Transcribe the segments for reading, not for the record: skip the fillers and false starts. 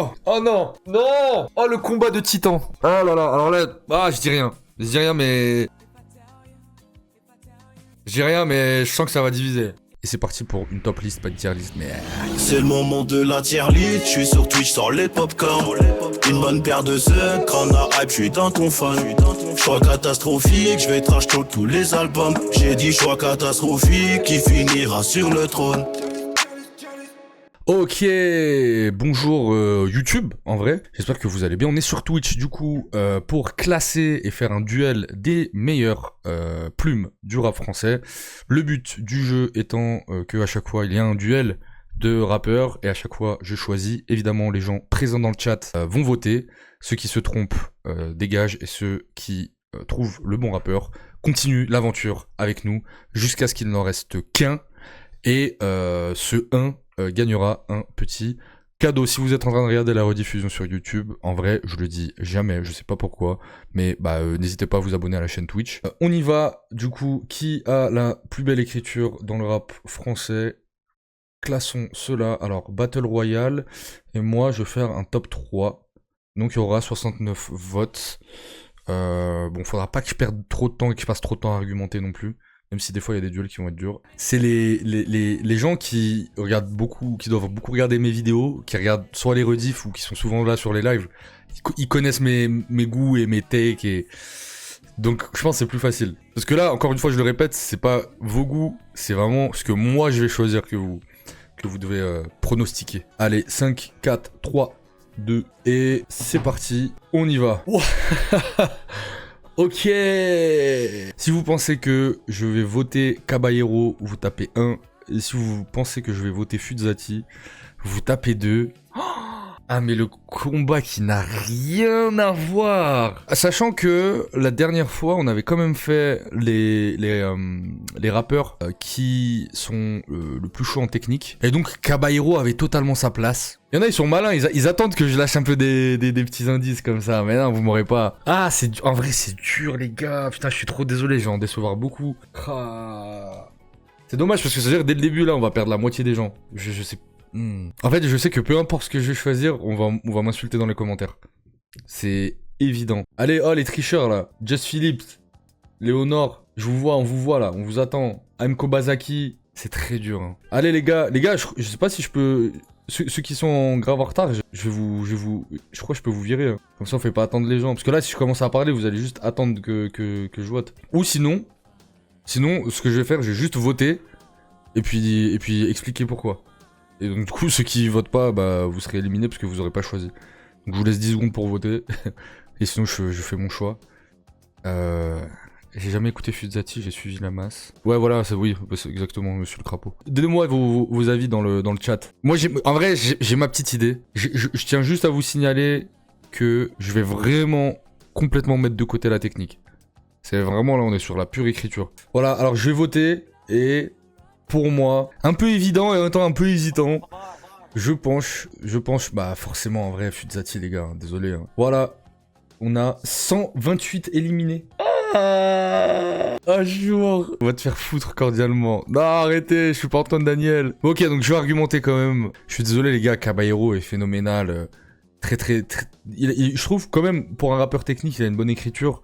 non! Oh non! Non! Oh le combat de titans! Oh là là, alors là, je dis rien. Je dis rien mais... je sens que ça va diviser. Et c'est parti pour une top list, pas une tier list, mais... C'est le moment de la tier list, je suis sur Twitch sans les popcorn. Une bonne paire de œufs, crâne à hype, je suis dans ton fan. Choix catastrophique, je vais trash talk tous les albums. J'ai dit choix catastrophique, qui finira sur le trône. Ok, bonjour YouTube, en vrai, j'espère que vous allez bien. On est sur Twitch du coup pour classer et faire un duel des meilleures plumes du rap français. Le but du jeu étant que à chaque fois il y a un duel de rappeurs et à chaque fois je choisis. Évidemment les gens présents dans le chat vont voter, ceux qui se trompent dégagent et ceux qui trouvent le bon rappeur continuent l'aventure avec nous jusqu'à ce qu'il n'en reste qu'un et ce 1 gagnera un petit cadeau. Si vous êtes en train de regarder la rediffusion sur YouTube, en vrai, je le dis jamais, je sais pas pourquoi, mais n'hésitez pas à vous abonner à la chaîne Twitch. On y va, du coup, qui a la plus belle écriture dans le rap français? Classons cela. Alors, Battle Royale, et moi, je vais faire un top 3. Donc, il y aura 69 votes. Bon, faudra pas que je perde trop de temps et que je passe trop de temps à argumenter non plus. Même si des fois il y a des duels qui vont être durs. C'est les gens qui regardent beaucoup, qui doivent beaucoup regarder mes vidéos, qui regardent soit les rediffs ou qui sont souvent là sur les lives. Ils connaissent mes goûts et mes takes et... Donc je pense que c'est plus facile. Parce que là, encore une fois, je le répète, c'est pas vos goûts, c'est vraiment ce que moi je vais choisir que vous devez pronostiquer. Allez, 5, 4, 3, 2, et c'est parti, on y va. Ok. Si vous pensez que je vais voter Caballero, vous tapez 1. Et si vous pensez que je vais voter Fuzzati, vous tapez 2. Ah mais le combat qui n'a rien à voir. Sachant que la dernière fois, on avait quand même fait les rappeurs qui sont le plus chaud en technique. Et donc Caballero avait totalement sa place. Il y en a, ils sont malins, ils attendent que je lâche un peu des petits indices comme ça. Mais non, vous m'aurez pas. Ah, en vrai, c'est dur, les gars. Putain, je suis trop désolé, je vais en décevoir beaucoup. C'est dommage parce que ça veut dire dès le début, là, on va perdre la moitié des gens. Je sais. En fait, je sais que peu importe ce que je vais choisir, on va m'insulter dans les commentaires. C'est évident. Allez, oh, les tricheurs, là. Just Phillips, Léonore, je vous vois, on vous voit, là. On vous attend. Aimko Bazaki. C'est très dur, hein. Allez, les gars, je sais pas si je peux... Ceux qui sont grave en retard, je crois que je peux vous virer. Hein. Comme ça, on fait pas attendre les gens. Parce que là, si je commence à parler, vous allez juste attendre que je vote. Ou sinon, ce que je vais faire, je vais juste voter. Et puis expliquer pourquoi. Et donc, du coup, ceux qui votent pas, vous serez éliminés parce que vous aurez pas choisi. Donc, je vous laisse 10 secondes pour voter. Et sinon, je fais mon choix. J'ai jamais écouté Fuzzati, j'ai suivi la masse. Ouais, voilà, c'est exactement, monsieur le crapaud. Donnez-moi vos avis dans le chat. Moi, en vrai, j'ai ma petite idée. Je tiens juste à vous signaler que je vais vraiment complètement mettre de côté la technique. C'est vraiment là, on est sur la pure écriture. Voilà, alors je vais voter et pour moi, un peu évident et en même temps un peu hésitant. Je penche, forcément en vrai, Fuzzati les gars, hein, désolé. Hein. Voilà, on a 128 éliminés. Un jour, on va te faire foutre cordialement. Non, arrêtez, je suis pas Antoine Daniel. Ok, donc je vais argumenter quand même. Je suis désolé les gars, Caballero est phénoménal. Très. Je trouve quand même, pour un rappeur technique, il a une bonne écriture.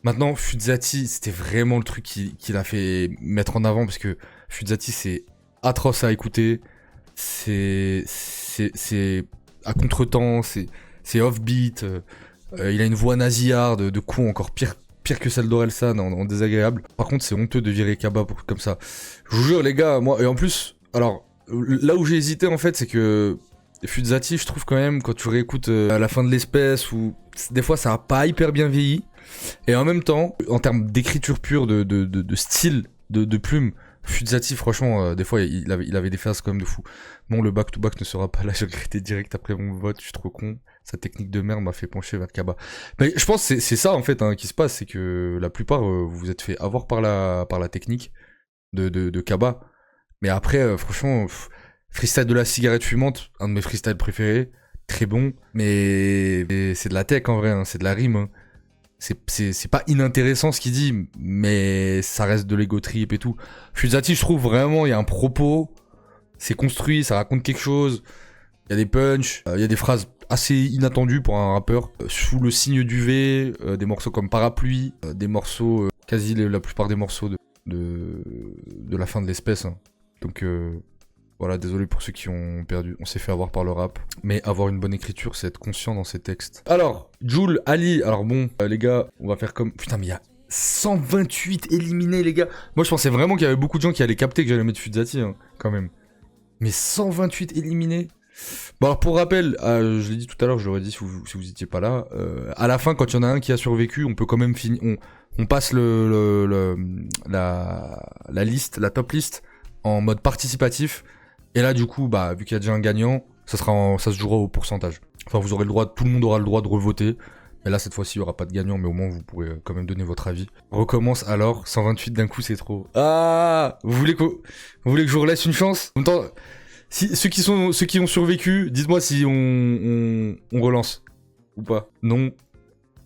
Maintenant, Fuzzati, c'était vraiment le truc qu'il a fait mettre en avant parce que Fuzzati, c'est atroce à écouter. C'est à contre-temps, c'est off-beat. Il a une voix nasillarde, de coups encore pire que celle d'Orelsan, en désagréable. Par contre, c'est honteux de virer Kaba comme ça. Je vous jure, les gars, moi, et en plus, alors, là où j'ai hésité, en fait, c'est que Fuzzati, je trouve quand même, quand tu réécoutes à la fin de l'espèce, ou des fois, ça a pas hyper bien vieilli. Et en même temps, en termes d'écriture pure, de style, de plume, Fuzzati, franchement, des fois, il avait des phases quand même de fou. Bon, le back-to-back ne sera pas là, j'ai regretté direct après mon vote, je suis trop con. Sa technique de merde m'a fait pencher vers Kaba. Mais je pense que c'est ça, en fait, hein, qui se passe, c'est que la plupart, vous vous êtes fait avoir par la technique de Kaba. Mais après, franchement, freestyle de la cigarette fumante, un de mes freestyles préférés, très bon, mais c'est de la tech, en vrai, hein, c'est de la rime, hein. C'est pas inintéressant ce qu'il dit, mais ça reste de l'ego trip et tout. Fuzzati, je trouve vraiment, il y a un propos, c'est construit, ça raconte quelque chose, il y a des punchs, il y a des phrases assez inattendu pour un rappeur. Sous le signe du V, des morceaux comme Parapluie, des morceaux, quasi la plupart des morceaux de la fin de l'espèce. Hein. Donc voilà, désolé pour ceux qui ont perdu, on s'est fait avoir par le rap. Mais avoir une bonne écriture, c'est être conscient dans ses textes. Alors, Jul, Ali, alors bon, les gars, on va faire comme... Putain, mais il y a 128 éliminés, les gars. Moi, je pensais vraiment qu'il y avait beaucoup de gens qui allaient capter que j'allais mettre Fuzzati, hein, quand même. Mais 128 éliminés. Bon, alors pour rappel, je l'ai dit tout à l'heure, je l'aurais dit si vous étiez pas là. À la fin, quand il y en a un qui a survécu, on peut quand même finir. On passe la liste, la top liste, en mode participatif. Et là, du coup, bah, vu qu'il y a déjà un gagnant, ça se jouera au pourcentage. Enfin, vous aurez le droit, tout le monde aura le droit de revoter. Mais là, cette fois-ci, il n'y aura pas de gagnant, mais au moins, vous pourrez quand même donner votre avis. On recommence alors. 128 d'un coup, c'est trop. Ah, vous voulez que je vous relaisse une chance? En même temps, si, ceux qui ont survécu, dites-moi si on relance. Ou pas. Non.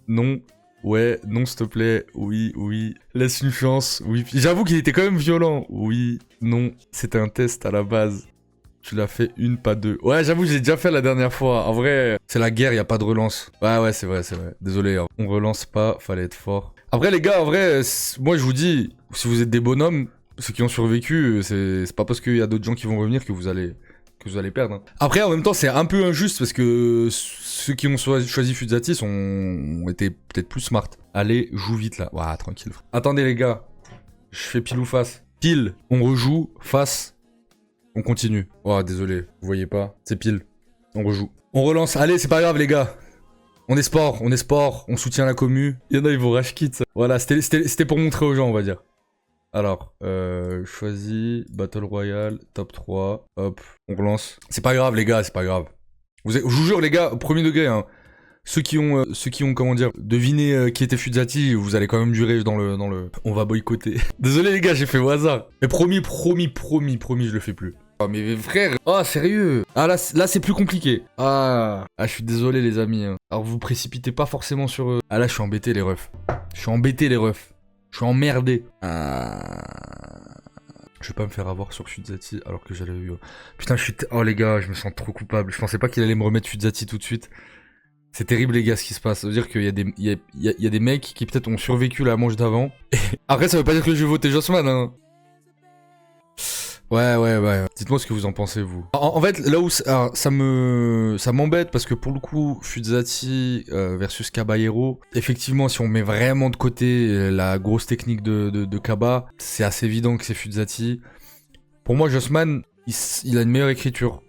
Non. Ouais. Non, s'il te plaît. Oui. Oui. Laisse une chance. Oui. J'avoue qu'il était quand même violent. Oui. Non. C'était un test à la base. Tu l'as fait une, pas deux. Ouais, j'avoue, j'ai déjà fait la dernière fois. En vrai, c'est la guerre, y a pas de relance. Ouais, c'est vrai. Désolé, hein. On relance pas, fallait être fort. Après, les gars, en vrai, moi, je vous dis, si vous êtes des bonhommes, ceux qui ont survécu, c'est pas parce qu'il y a d'autres gens qui vont revenir que vous allez perdre. Hein. Après, en même temps, c'est un peu injuste parce que ceux qui ont choisi Fuzzati ont été peut-être plus smart. Allez, joue vite, là. Ouais, tranquille. Attendez, les gars. Je fais pile ou face. Pile, on rejoue. Face, on continue. Oh, désolé, vous voyez pas. C'est pile. On rejoue. On relance. Allez, c'est pas grave, les gars. On est sport. On soutient la commu. Il y en a, ils vont rage quit. Voilà, c'était pour montrer aux gens, on va dire. Alors, choisis. Battle Royale. Top 3. Hop. On relance. C'est pas grave, les gars, c'est pas grave. Je vous jure, les gars, au premier degré, hein. Ceux qui ont, comment dire, deviné qui était Fuzzati, vous allez quand même durer dans le... On va boycotter. Désolé, les gars, j'ai fait au hasard. Mais promis, je le fais plus. Oh mais frère, oh sérieux. Ah là c'est plus compliqué. Ah je suis désolé les amis. Hein. Alors vous précipitez pas forcément sur eux. Ah là je suis embêté les refs. Je suis emmerdé. Je vais pas me faire avoir sur Fuzzati alors que j'allais eu. Putain oh les gars, je me sens trop coupable. Je pensais pas qu'il allait me remettre Fuzzati tout de suite. C'est terrible les gars ce qui se passe. Ça veut dire qu'il y a des mecs qui peut-être ont survécu la manche d'avant. Après ça veut pas dire que je vais voter Jossman hein. Ouais. Dites-moi ce que vous en pensez, vous. En fait, là où ça m'embête parce que pour le coup, Fuzzati versus Caballero, effectivement, si on met vraiment de côté la grosse technique de Kaba, c'est assez évident que c'est Fuzzati. Pour moi, Jossman, il a une meilleure écriture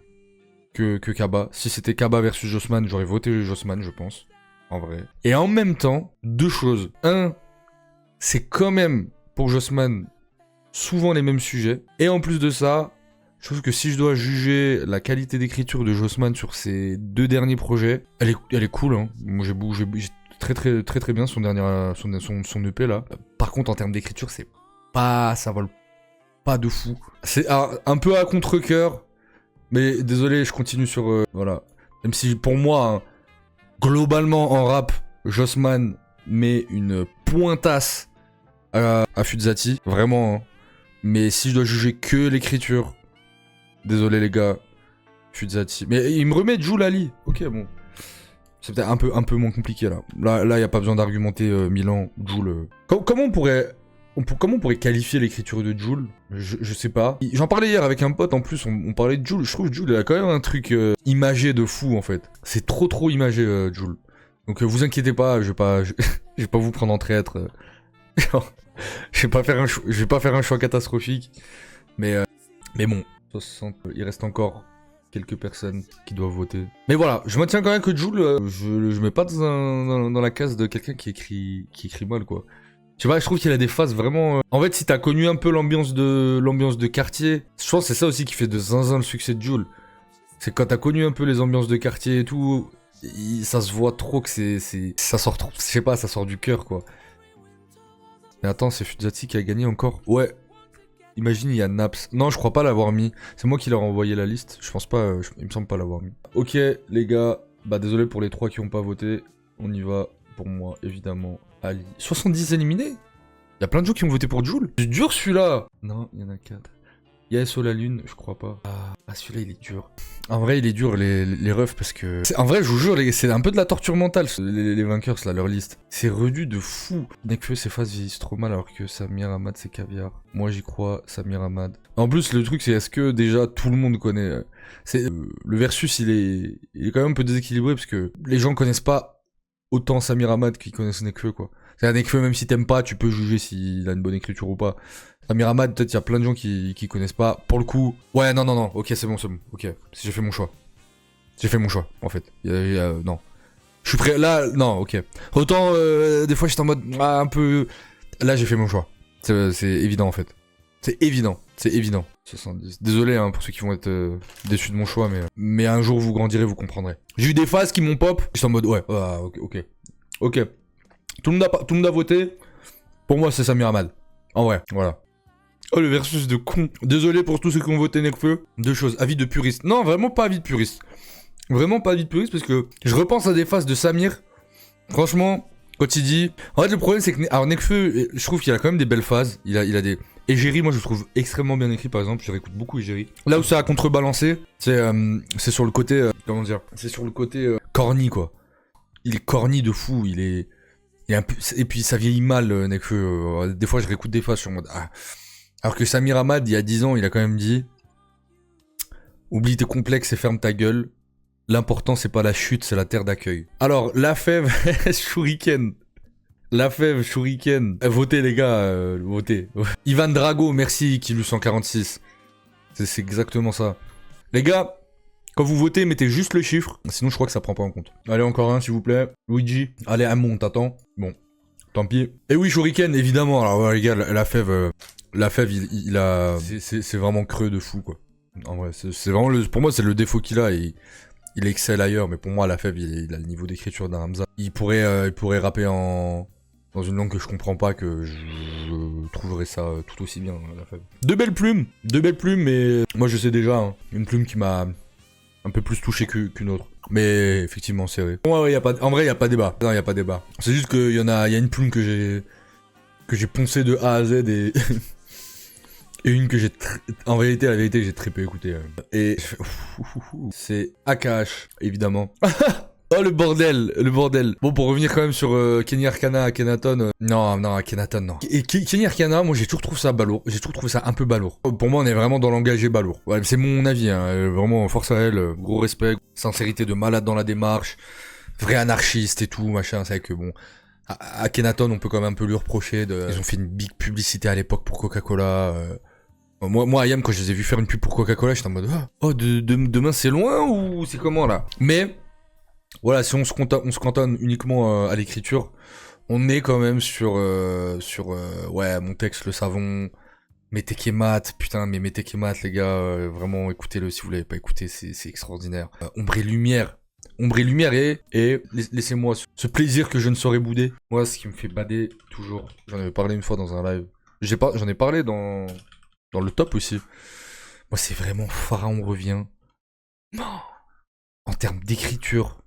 que Kaba. Si c'était Kaba versus Jossman, j'aurais voté Jossman, je pense. En vrai. Et en même temps, deux choses. Un, c'est quand même pour Jossman souvent les mêmes sujets. Et en plus de ça, je trouve que si je dois juger la qualité d'écriture de Jossman sur ses deux derniers projets, elle est cool. Hein. Moi, j'ai très bien son EP là. Par contre, en termes d'écriture, ça vole pas de fou. C'est un peu à contre-cœur. Mais désolé, je continue sur... voilà. Même si pour moi, hein, globalement en rap, Jossman met une pointasse à Fuzzati. Vraiment, hein. Mais si je dois juger que l'écriture, désolé les gars, Fuzzati. Mais il me remet Jul Ali. Ok, bon. C'est peut-être un peu moins compliqué là. Là, y a pas besoin d'argumenter Milan, Jul. Comment on pourrait qualifier l'écriture de Jul? Je sais pas. J'en parlais hier avec un pote en plus, on parlait de Jul. Je trouve que Jul il a quand même un truc imagé de fou en fait. C'est trop imagé Jul. Donc vous inquiétez pas, je vais pas vous prendre en traître. Genre, je vais pas faire un choix catastrophique. Mais bon, 60, il reste encore quelques personnes qui doivent voter. Mais voilà, je maintiens quand même que Jul, je mets pas dans la case de quelqu'un qui écrit mal quoi. Tu vois, je trouve qu'il a des phases vraiment... En fait, si t'as connu un peu l'ambiance de quartier, je pense que c'est ça aussi qui fait de zinzin le succès de Jul. C'est quand t'as connu un peu les ambiances de quartier et tout, ça se voit trop que ça sort trop... Je sais pas, ça sort du cœur, quoi. Mais attends, c'est Fuzzati qui a gagné encore? Ouais. Imagine, il y a Naps. Non, je crois pas l'avoir mis. C'est moi qui leur ai envoyé la liste. Je pense pas... il me semble pas l'avoir mis. Ok, les gars. Bah, désolé pour les 3 qui ont pas voté. On y va. Pour moi, évidemment. Ali. 70 éliminés? Il y a plein de gens qui ont voté pour Jul. C'est dur celui-là. Non, il y en a 4. Yaeso la lune, je crois pas. Ah celui-là il est dur. En vrai il est dur les refs parce que... En vrai je vous jure c'est un peu de la torture mentale les vainqueurs là, leur liste. C'est redu de fou. Nekfeu ses phases vieillissent trop mal alors que Samir Hamad c'est caviar. Moi j'y crois, Samir Hamad. En plus le truc c'est est-ce que déjà tout le monde connaît... le versus il est quand même un peu déséquilibré parce que les gens connaissent pas autant Samir Hamad qu'ils connaissent Nekfeu quoi. C'est un Nekfeu même si t'aimes pas tu peux juger s'il a une bonne écriture ou pas. Samir Hamad, peut-être il y a plein de gens qui connaissent pas. Pour le coup, ouais, non, ok, c'est bon, ok, j'ai fait mon choix. J'ai fait mon choix, en fait. Non. Je suis prêt, là, non, ok. Autant, des fois, j'étais en mode, un peu... Là, j'ai fait mon choix. C'est évident, en fait. C'est évident. 70. Désolé pour ceux qui vont être déçus de mon choix, mais un jour, vous grandirez, vous comprendrez. J'ai eu des phases qui m'ont pop, j'étais en mode, ouais, ok. Tout le monde a voté. Pour moi, c'est Samir Hamad. En vrai, voilà. Oh le versus de con. Désolé pour tous ceux qui ont voté Nekfeu. Deux choses, avis de puriste. Non, vraiment pas avis de puriste. Vraiment pas avis de puriste parce que je repense à des phases de Samir. Franchement, quand il dit... En fait le problème c'est que... Alors Nekfeu, je trouve qu'il a quand même des belles phases. Il a des... Égérie, moi je le trouve extrêmement bien écrit par exemple. Je réécoute beaucoup Égérie. Là où ça a contrebalancé, c'est sur le côté... comment dire? C'est sur le côté corny quoi. Il est corny de fou, il est un peu... Et puis ça vieillit mal Nekfeu. Des fois je réécoute des phases sur mode... Alors que Samir Hamad, il y a 10 ans, il a quand même dit « Oublie tes complexes et ferme ta gueule. L'important, c'est pas la chute, c'est la terre d'accueil. » Alors, La Fève, Shuriken. La Fève, Shuriken. Votez, les gars, votez. Ivan Drago, merci, Kilu 146. C'est exactement ça. Les gars, quand vous votez, mettez juste le chiffre. Sinon, je crois que ça prend pas en compte. Allez, encore un, s'il vous plaît. Luigi. Allez, on t'attend. Bon, tant pis. Et oui, Shuriken, évidemment. Alors, ouais, les gars, La Fève... La Fève, il a... C'est vraiment creux de fou, quoi. En vrai, c'est vraiment... Pour moi, c'est le défaut qu'il a. Il excelle ailleurs, mais pour moi, La Fève, il a le niveau d'écriture d'un Hamza. Il pourrait rapper dans une langue que je comprends pas, que je trouverais ça tout aussi bien, La Fève. Deux belles plumes, mais moi, je sais déjà, une plume qui m'a un peu plus touché qu'une autre. Mais effectivement, c'est vrai. Ouais, en vrai, il y a pas débat. Non, il y a pas débat. C'est juste qu'il y a une plume que j'ai poncé de A à Z et... Et une que j'ai... En vérité, la vérité, j'ai très peu écouté. Et... C'est AKH, évidemment. Oh, le bordel. Bon, pour revenir quand même sur Kenny Arcana, Akhenaton... Non, Akhenaton, non. Et Kenny Arcana, moi, j'ai toujours trouvé ça balourd. J'ai toujours trouvé ça un peu balourd. Pour moi, on est vraiment dans l'engagé balourd. Ouais, c'est mon avis, vraiment, force à elle. Gros respect. Sincérité de malade dans la démarche. Vrai anarchiste et tout, machin. C'est vrai que, bon... Akhenaton, on peut quand même un peu lui reprocher de... Ils ont fait une big publicité à l'époque pour Coca-Cola. Moi, Ayam, quand je les ai vus faire une pub pour Coca-Cola, j'étais en mode demain c'est loin ou c'est comment là? Mais voilà, si on se cantonne uniquement à l'écriture, on est quand même sur ouais, mon texte, le savon, Metekemat, putain, mais Metekemat, les gars, vraiment écoutez-le si vous l'avez pas écouté, c'est extraordinaire. Ombre et lumière. Et laissez-moi ce plaisir que je ne saurais bouder. Moi, ce qui me fait bader toujours, j'en avais parlé une fois dans un live. J'en ai parlé dans le top aussi. Moi, c'est vraiment Pharaon revient. Non. En termes d'écriture.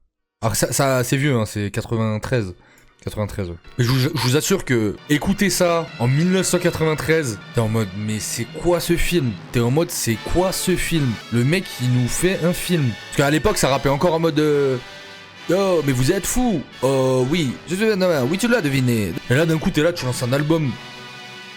Alors ça c'est vieux, c'est 93. 93, ouais. Mais je vous assure que écouter ça en 1993, t'es en mode mais c'est quoi ce film? T'es en mode c'est quoi ce film? Le mec il nous fait un film. Parce qu'à l'époque ça rappait encore en mode oh mais vous êtes fous. Oh oui, oui tu l'as deviné. Et là d'un coup t'es là, tu lances un album.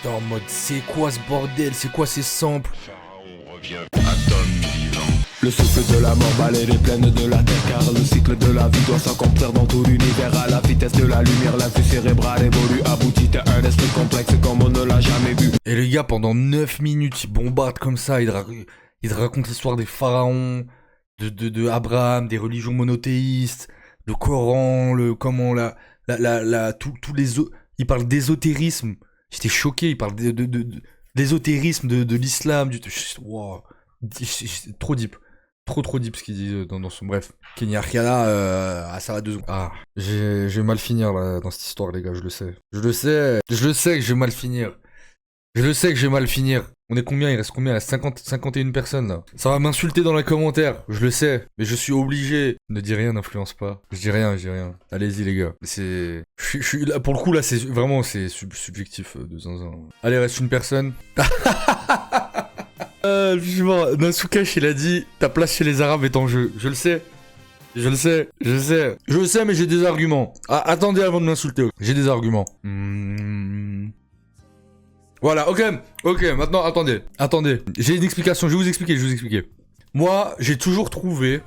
T'es en mode c'est quoi ce bordel? C'est quoi ces samples? Pharaon revient à Tom vivant. Le souffle de la mort balaie les plaines de la terre, car le cycle de la vie doit s'accomplir dans tout l'univers. À la vitesse de la lumière, la vue cérébrale évolue, aboutit à un esprit complexe comme on ne l'a jamais vu. Et les gars, pendant 9 minutes, ils bombardent comme ça, ils te racontent l'histoire des pharaons, de Abraham, des religions monothéistes, le Coran, tous les... Ils parlent d'ésotérisme. J'étais choqué, ils parlent d'ésotérisme, de l'islam, wow. Trop deep. Trop deep ce qu'il dit dans son... Bref. Kenny Arcana, ça va 2 secondes. Ah, je vais mal finir là, dans cette histoire, les gars, je le sais. Je le sais que je vais mal finir. On est combien? Il reste combien? Il reste 51 personnes là. Ça va m'insulter dans les commentaires, je le sais. Mais je suis obligé. Ne dis rien, n'influence pas. Je dis rien. Allez-y les gars. Je suis là, pour le coup là, c'est vraiment subjectif de zinzin. Allez, reste une personne. Nasukash, il a dit ta place chez les Arabes est en jeu. Je le sais. Je le sais, mais j'ai des arguments. Ah, attendez avant de m'insulter. J'ai des arguments. Voilà, ok, maintenant, attendez. J'ai une explication, je vais vous expliquer. Moi, j'ai toujours trouvé...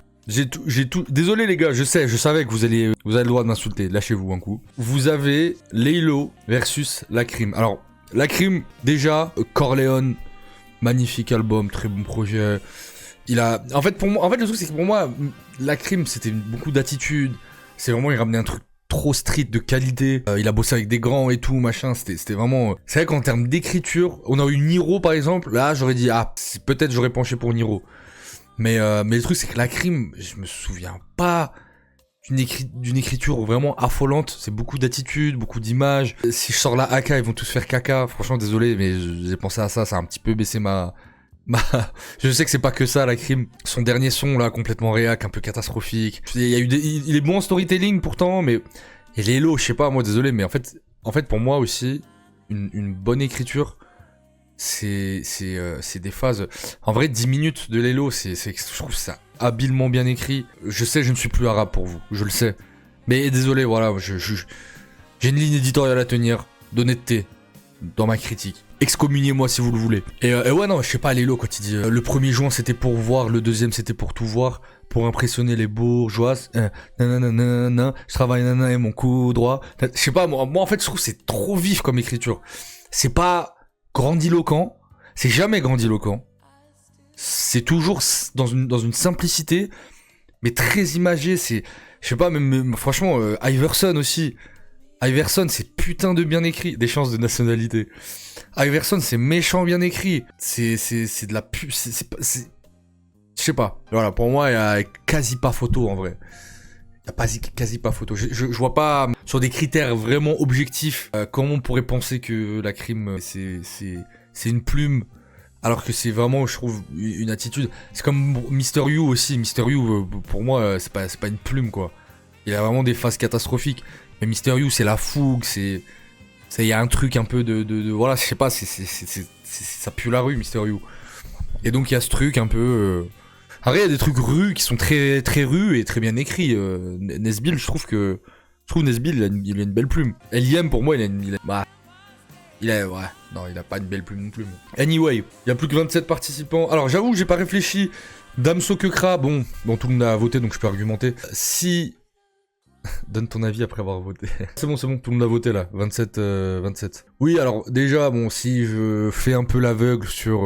Désolé les gars, je savais que vous avez le droit de m'insulter, lâchez-vous un coup. Vous avez Laylo versus Lacrim. Alors, Lacrim, déjà, Corleone, magnifique album, très bon projet. En fait, le truc, c'est que pour moi, Lacrim, c'était beaucoup d'attitude. C'est vraiment, il ramenait un truc trop street de qualité. Il a bossé avec des grands et tout, machin. C'était vraiment... C'est vrai qu'en termes d'écriture, on a eu Niro, par exemple. Là, j'aurais dit, peut-être j'aurais penché pour Niro. Mais le truc, c'est que Lacrim, je me souviens pas d'une écriture vraiment affolante. C'est beaucoup d'attitude, beaucoup d'images. Si je sors la AK, ils vont tous faire caca. Franchement, désolé, mais j'ai pensé à ça. Ça a un petit peu baissé je sais que c'est pas que ça, Lacrim. Son dernier son, là, complètement réac, un peu catastrophique. Il est bon en storytelling, pourtant, mais... Et Laylo, je sais pas, moi, désolé, mais en fait, pour moi aussi, une bonne écriture... C'est des phases. En vrai, 10 minutes de Laylo, je trouve ça habilement bien écrit. Je sais, je ne suis plus arabe pour vous, je le sais. Mais désolé, voilà, j'ai une ligne éditoriale à tenir, d'honnêteté, dans ma critique. Excommuniez-moi si vous le voulez. Et ouais, non, je sais pas, Laylo, quand il dit le 1er juin c'était pour voir, le 2e c'était pour tout voir, pour impressionner les bourgeois, je travaille et mon coup droit. Je sais pas, moi en fait, je trouve que c'est trop vif comme écriture. C'est pas grandiloquent, c'est jamais grandiloquent. C'est toujours dans une simplicité, mais très imagé. Je sais pas, même franchement, Iverson aussi. Iverson, c'est putain de bien écrit. Des chances de nationalité. Iverson, c'est méchant bien écrit. C'est de la pub. Je sais pas. Voilà, pour moi, il y a quasi pas photo en vrai. Il y a quasi pas photo. Je vois pas, sur des critères vraiment objectifs, comment on pourrait penser que Lacrim, c'est une plume, alors que c'est vraiment, je trouve, une attitude. C'est comme Mr. You aussi. Mr. You, pour moi, c'est pas une plume, quoi. Il a vraiment des phases catastrophiques. Mais Mr. You, c'est la fougue, il y a un truc un peu de voilà, je sais pas, ça pue la rue, Mr. You. Et donc, il y a ce truc un peu... Après, il y a des trucs rus qui sont très, très rus et très bien écrits. Nesbill, je trouve Nesbill, il a une belle plume. L.I.M, pour moi, il a pas une belle plume non plus. Anyway, il y a plus que 27 participants. Alors, j'avoue que j'ai pas réfléchi. Damso Kekra, bon, tout le monde a voté, donc je peux argumenter. Si... Donne ton avis après avoir voté. C'est bon, tout le monde a voté là. 27. Oui, alors, déjà, bon, si je fais un peu l'aveugle sur...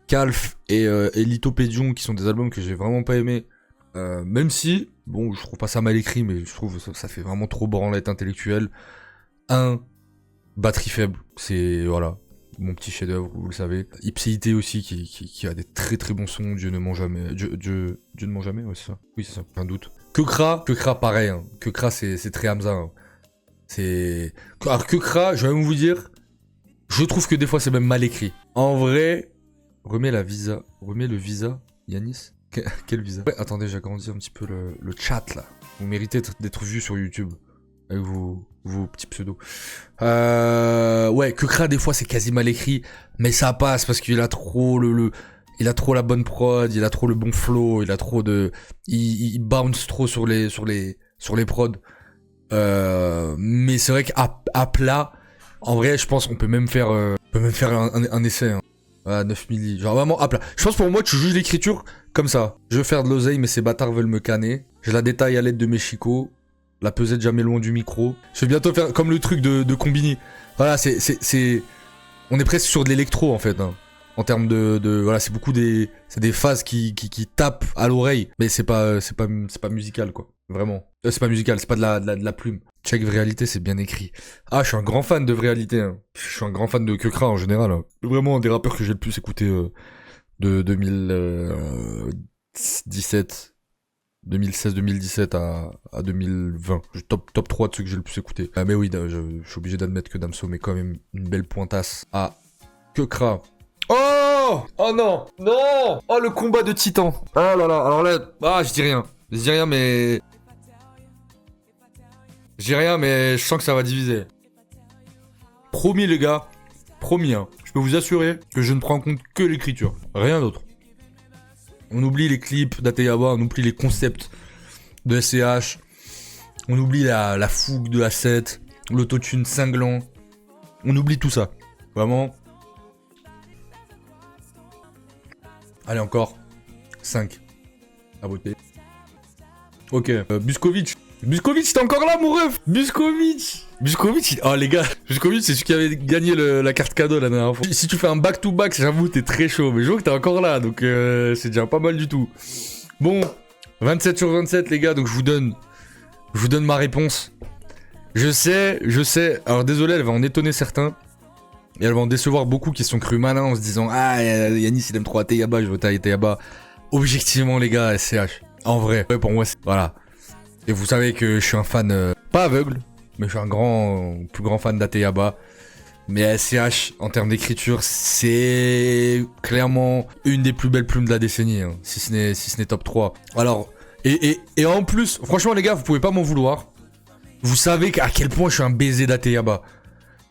Calf et Lithopédion, qui sont des albums que j'ai vraiment pas aimés, même si, bon, je trouve pas ça mal écrit, mais je trouve ça fait vraiment trop branlette intellectuelle. Batterie faible, c'est, voilà, mon petit chef-d'œuvre, vous le savez. Ipséité aussi, qui a des très très bons sons, Dieu ne ment jamais, Dieu ne ment jamais, ouais, c'est ça. Oui, c'est ça, un doute. Kekra, pareil, hein. Kekra, c'est très Hamza, hein. Alors, Kekra, je vais même vous dire, je trouve que des fois c'est même mal écrit. En vrai... Remets le visa, Yanis. Quel visa? Ouais, attendez, j'agrandis un petit peu le chat là. Vous méritez d'être vu sur YouTube avec vos petits pseudos. Ouais, Kekra des fois c'est quasi mal écrit, mais ça passe parce qu'il a trop il a trop la bonne prod, il a trop le bon flow, il a trop de, il bounce trop sur les prods. Mais c'est vrai qu'à plat, en vrai, je pense qu'on peut même faire un essai. Hein. 9 milli, genre vraiment à plat. Je pense pour moi tu juges l'écriture comme ça. Je veux faire de l'oseille mais ces bâtards veulent me canner. Je la détaille à l'aide de mes chicots. La pesette jamais loin du micro. Je vais bientôt faire comme le truc de Combini. Voilà, on est presque sur de l'électro en fait. Hein. En termes voilà, c'est beaucoup c'est des phases qui tapent à l'oreille. Mais c'est pas musical quoi. Vraiment. C'est pas musical, c'est pas de la plume. Check Réalité, c'est bien écrit. Ah, je suis un grand fan de Réalité. Hein. Je suis un grand fan de Kekra en général. Hein. Vraiment un des rappeurs que j'ai le plus écouté de 2016-2017 à 2020. Top 3 de ceux que j'ai le plus écouté. Mais oui, je suis obligé d'admettre que Damso met quand même une belle pointasse à Kekra. Oh non. Oh, le combat de titans. Ah là là, alors là, je dis rien, mais... Je dis rien, mais je sens que ça va diviser. Promis, les gars. Promis, hein. je peux vous assurer que je ne prends en compte que l'écriture. Rien d'autre. On oublie les clips d'Ateyaba, on oublie les concepts de SCH, on oublie la fougue de A7, l'autotune cinglant. On oublie tout ça. Vraiment. Allez, encore 5. À voter. Ok. Buskovic. Buskovic, t'es encore là, mon ref. Buskovic, oh les gars, Buskovic, c'est celui qui avait gagné la carte cadeau la dernière fois. Si tu fais un back-to-back, j'avoue, t'es très chaud. Mais je vois que t'es encore là, donc c'est déjà pas mal du tout. Bon, 27 sur 27, les gars, donc je vous donne ma réponse. Je sais. Alors désolé, elle va en étonner certains. Et elle va en décevoir beaucoup qui se sont crus malins en se disant ah, Yanis il aime trop Ateyaba, je vote à Ateyaba. Objectivement, les gars, SCH. En vrai, ouais, pour moi, c'est... Voilà. Et vous savez que je suis un fan, pas aveugle, mais je suis un plus grand fan d'Ateyaba. Mais SCH, en termes d'écriture, c'est clairement une des plus belles plumes de la décennie, hein, si ce n'est top 3. Alors, et en plus, franchement les gars, vous pouvez pas m'en vouloir. Vous savez à quel point je suis un baiser d'Ateyaba.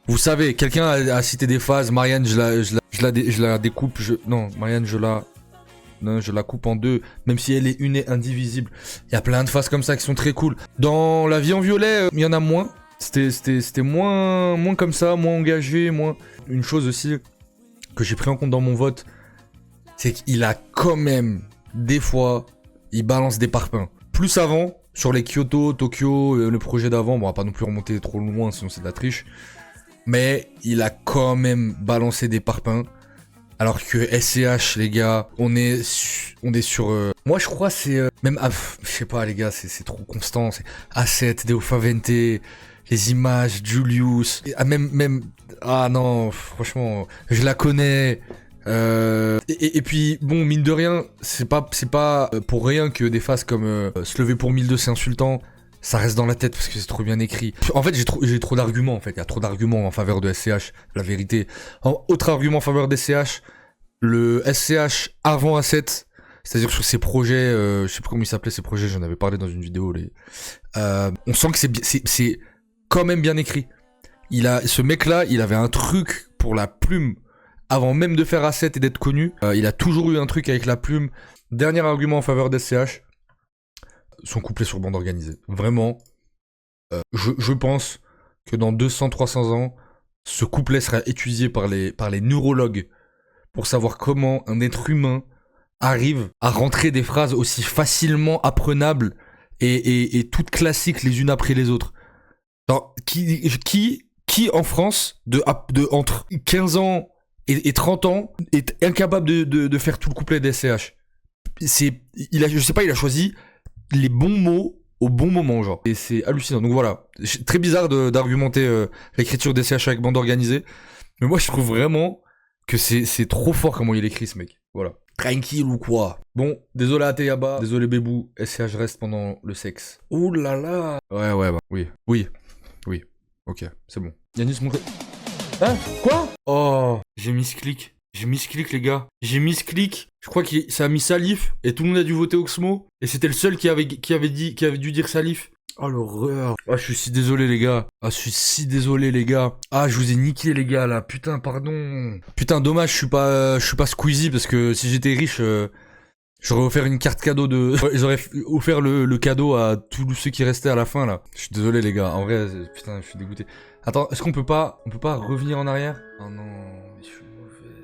Vous savez, quelqu'un a cité des phases, Marianne, je la découpe, non, Marianne, je la coupe en deux, même si elle est une et indivisible. Il y a plein de phases comme ça qui sont très cool. Dans La vie en violet, il y en a moins. C'était moins comme ça, moins engagé, moins... Une chose aussi que j'ai pris en compte dans mon vote, c'est qu'il a quand même, des fois, il balance des parpaings. Plus avant, sur les Kyoto, Tokyo, le projet d'avant, bon, on va pas non plus remonter trop loin, sinon c'est de la triche. Mais il a quand même balancé des parpaings. Alors que SCH, les gars, on est sur... Moi, je crois c'est... même... je sais pas, les gars, c'est trop constant. C'est A7, Deo Favente, les images, Julius... même... Ah non, franchement, je la connais. Et puis, bon, mine de rien, c'est pas pour rien que des phases comme se lever pour 1002, c'est insultant. Ça reste dans la tête parce que c'est trop bien écrit. En fait, j'ai trop d'arguments, en fait. Il y a trop d'arguments en faveur de SCH, la vérité. Autre argument en faveur de SCH, le SCH avant A7, c'est-à-dire sur ses projets, je sais plus comment ils s'appelaient ces projets, j'en avais parlé dans une vidéo. On sent que c'est quand même bien écrit. Ce mec-là, il avait un truc pour la plume avant même de faire A7 et d'être connu. Il a toujours eu un truc avec la plume. Dernier argument en faveur d'SCH, son couplet sur bande organisée. Vraiment, je pense que dans 200-300 ans, ce couplet sera étudié par les neurologues pour savoir comment un être humain arrive à rentrer des phrases aussi facilement apprenables et toutes classiques les unes après les autres. Alors, qui en France, entre 15 ans et 30 ans, est incapable de faire tout le couplet d'SCH? Je sais pas, il a choisi les bons mots au bon moment, genre. Et c'est hallucinant. Donc voilà, très bizarre d'argumenter l'écriture d'SCH avec bande organisée. Mais moi, je trouve vraiment que c'est trop fort comment il écrit, ce mec. Voilà. Tranquille ou quoi? Bon, désolé à Ateyaba, désolé Bébou, SCH reste pendant le sexe. Ouh là là. Ouais, bah, oui. Ok, c'est bon. Yanis, montre... Hein? Quoi? Oh, j'ai mis ce clic. Les gars. J'ai mis ce clic. Je crois que ça a mis Salif et tout le monde a dû voter Oxmo. Et c'était le seul qui avait dû dire Salif. Oh l'horreur. Ah, je suis si désolé les gars. Ah, je vous ai niqué les gars là. Putain, pardon. Putain, dommage, je suis pas Squeezie parce que si j'étais riche, j'aurais offert une carte cadeau j'aurais offert le cadeau à tous ceux qui restaient à la fin là. Je suis désolé les gars. En vrai, putain, je suis dégoûté. Attends, est-ce qu'on peut pas revenir en arrière? Oh non, mais je suis mauvais.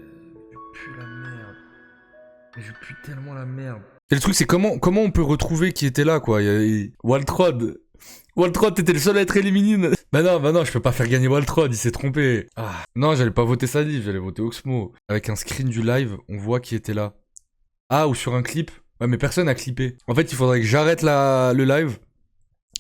Je pue la merde. Mais je pue tellement la merde. Et le truc, c'est comment on peut retrouver qui était là, quoi. Waltrod, t'étais le seul à être éliminé. Bah non, je peux pas faire gagner Waltrod, il s'est trompé. Ah, non, j'allais pas voter Salif, j'allais voter Oxmo. Avec un screen du live, on voit qui était là. Ah, ou sur un clip. Ouais, mais personne a clippé. En fait, il faudrait que j'arrête le live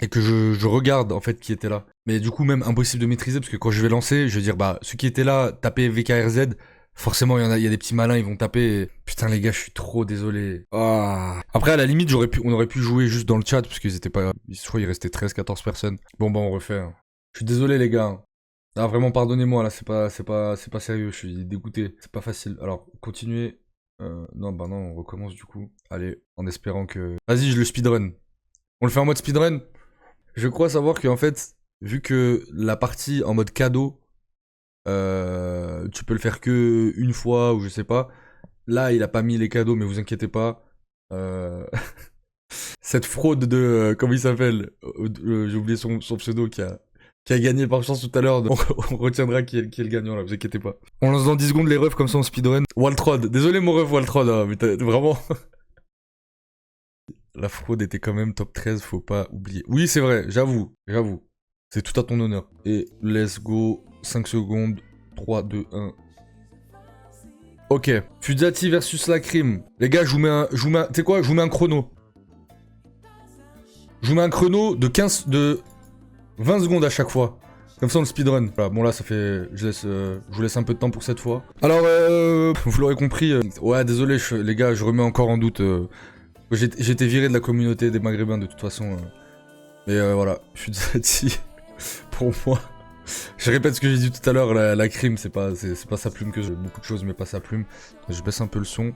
et que je regarde, en fait, qui était là. Mais du coup, même impossible de maîtriser, parce que quand je vais lancer, je vais dire, bah, ceux qui étaient là, tapez VKRZ. Forcément, il y a des petits malins, ils vont taper. Putain, les gars, je suis trop désolé. Ah. Après, à la limite, on aurait pu jouer juste dans le chat, parce qu'ils étaient pas... Je crois qu'il restait 13-14 personnes. Bon, bah, on refait. Hein. Je suis désolé, les gars. Ah, vraiment, pardonnez-moi, là, c'est pas sérieux, je suis dégoûté. C'est pas facile. Alors, continuez. Non, on recommence, du coup. Allez, en espérant que... Vas-y, je le speedrun. On le fait en mode speedrun. Je crois savoir qu'en fait, vu que la partie en mode cadeau tu peux le faire que une fois ou je sais pas. Là, il a pas mis les cadeaux, mais vous inquiétez pas. Cette fraude de comment il s'appelle, j'ai oublié son pseudo qui a gagné par chance tout à l'heure. On retiendra qui est le gagnant là, vous inquiétez pas. On lance dans 10 secondes les refs comme ça en speedrun. Waltrod, désolé mon ref Waltrod, hein, mais t'as vraiment. La fraude était quand même top 13, faut pas oublier. Oui, c'est vrai, j'avoue. C'est tout à ton honneur. Et let's go, 5 secondes, 3, 2, 1. Ok, Fuzzati versus Lacrim. Les gars, je vous mets tu sais quoi, je vous mets un chrono. Je vous mets un chrono de 20 secondes à chaque fois. Comme ça on le speedrun. Voilà, bon là ça fait... Je vous laisse un peu de temps pour cette fois. Alors, vous l'aurez compris. Ouais, désolé les gars, je remets encore en doute... J'ai été viré de la communauté des Maghrébins de toute façon. Mais voilà, Fuzzati, pour moi... Je répète ce que j'ai dit tout à l'heure, la crime, c'est pas sa plume que j'ai beaucoup de choses, mais pas sa plume. Je baisse un peu le son.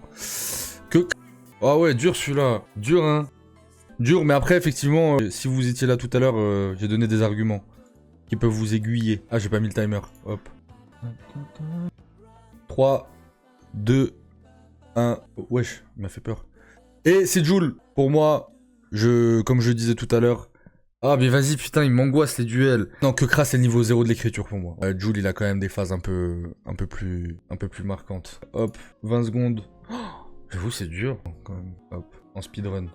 Ah ouais, dur celui-là. Dur, hein. Dur, mais après, effectivement, si vous étiez là tout à l'heure, j'ai donné des arguments qui peuvent vous aiguiller. Ah, j'ai pas mis le timer. Hop. 3, 2, 1. Wesh, il m'a fait peur. Et c'est Jul. Pour moi, comme je disais tout à l'heure. Ah, mais vas-y, putain, il m'angoisse les duels. Non, que crasse, c'est le niveau 0 de l'écriture pour moi. Jul, il a quand même des phases un peu plus marquantes. Hop, 20 secondes. Oh, j'avoue, c'est dur, quand même. Hop, en speedrun.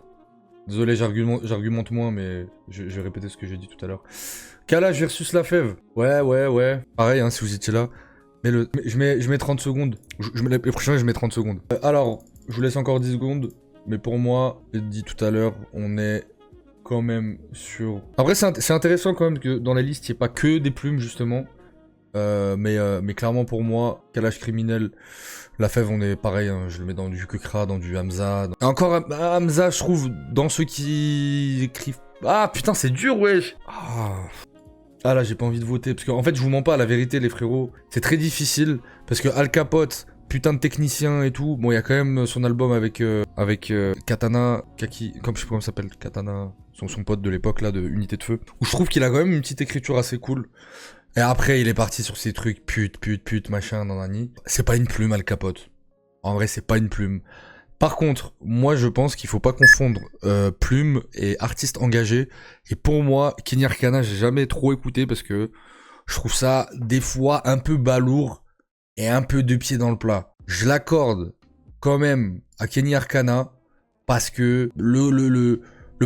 Désolé, j'argumente moins, mais je vais répéter ce que j'ai dit tout à l'heure. Kalash versus la fève. Ouais. Pareil, hein, si vous étiez là. Mais je mets 30 secondes. Les prochains, je mets 30 secondes. Alors, je vous laisse encore 10 secondes. Mais pour moi, j'ai dit tout à l'heure, on est quand même sur... Après, c'est intéressant quand même que dans la liste, il n'y ait pas que des plumes, justement. Mais clairement, pour moi, Kalash criminel, la fève, on est pareil. Hein, je le mets dans du Kukra, dans du Hamza. Et encore Hamza, je trouve, dans ceux qui écrivent... Ah, putain, c'est dur, wesh. Ah là, j'ai pas envie de voter. Parce qu'en fait, je vous mens pas, la vérité, les frérots. C'est très difficile. Parce que Al Capote... Putain de technicien et tout. Bon, il y a quand même son album avec Katana, Kaki, comme je sais pas comment ça s'appelle, Katana, son pote de l'époque là, de Unité de Feu. Où je trouve qu'il a quand même une petite écriture assez cool. Et après, il est parti sur ces trucs pute, machin, nanani. C'est pas une plume, Al Capote. En vrai, c'est pas une plume. Par contre, moi, je pense qu'il faut pas confondre plume et artiste engagé. Et pour moi, Kenny Arcana, j'ai jamais trop écouté parce que je trouve ça des fois un peu balourd. Et un peu de pied dans le plat. Je l'accorde quand même à Kenny Arcana parce que le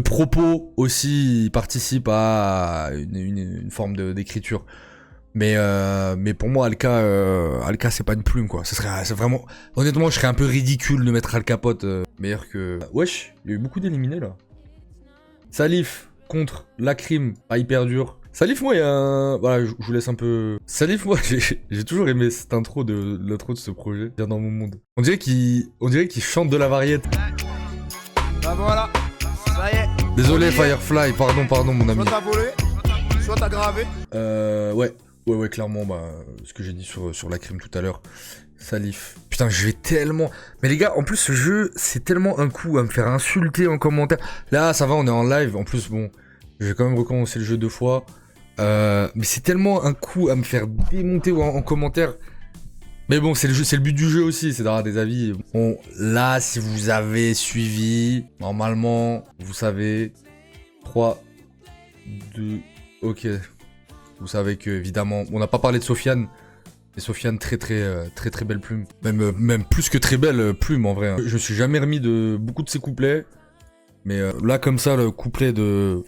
propos aussi participe à une forme d'écriture. Mais pour moi, Alka c'est pas une plume quoi. C'est vraiment... Honnêtement, je serais un peu ridicule de mettre Al Capote meilleur que... Wesh, il y a eu beaucoup d'éliminés là. Salif contre Lacrim, pas hyper dur. Salif, moi, il y a un... Voilà, je vous laisse un peu... Salif, moi, j'ai toujours aimé cette intro de l'intro de ce projet. Bien dans mon monde. On dirait qu'il chante de la variété. Bah voilà, ça y est. Désolé, Firefly, pardon, mon ami. Soit t'as volé, soit t'as gravé. Ouais, clairement, bah, ce que j'ai dit sur la crime tout à l'heure. Salif. Putain, je vais tellement... Mais les gars, en plus, ce jeu, c'est tellement un coup à me faire insulter en commentaire. Là, ça va, on est en live. En plus, bon, j'ai quand même recommencé le jeu 2 fois. Mais c'est tellement un coup à me faire démonter en commentaire. Mais bon, c'est le but du jeu aussi, c'est d'avoir des avis. Bon, là, si vous avez suivi, normalement, vous savez. 3, 2, ok. Vous savez que, évidemment, on n'a pas parlé de Sofiane. Et Sofiane, très belle plume. Même plus que très belle plume, en vrai. Hein. Je me suis jamais remis de beaucoup de ses couplets. Mais là, comme ça, le couplet de...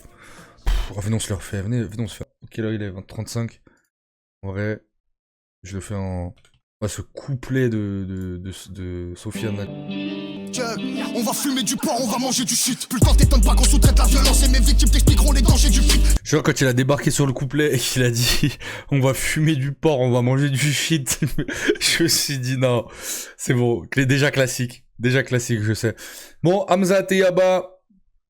venez, on se le refait, venez, on se fait. Quelle heure il est 20h35. En vrai, je le fais en... Ouais, ce couplet de Sofiane là. On va fumer du porc, on va manger du shit. Plus le temps t'étonne pas qu'on sous-traite la violence et mes victimes t'expliqueront les dangers du fric. Genre quand il a débarqué sur le couplet et qu'il a dit on va fumer du porc, on va manger du shit. Je me suis dit non, c'est bon, déjà classique, je sais. Bon, Hamza Teyaba,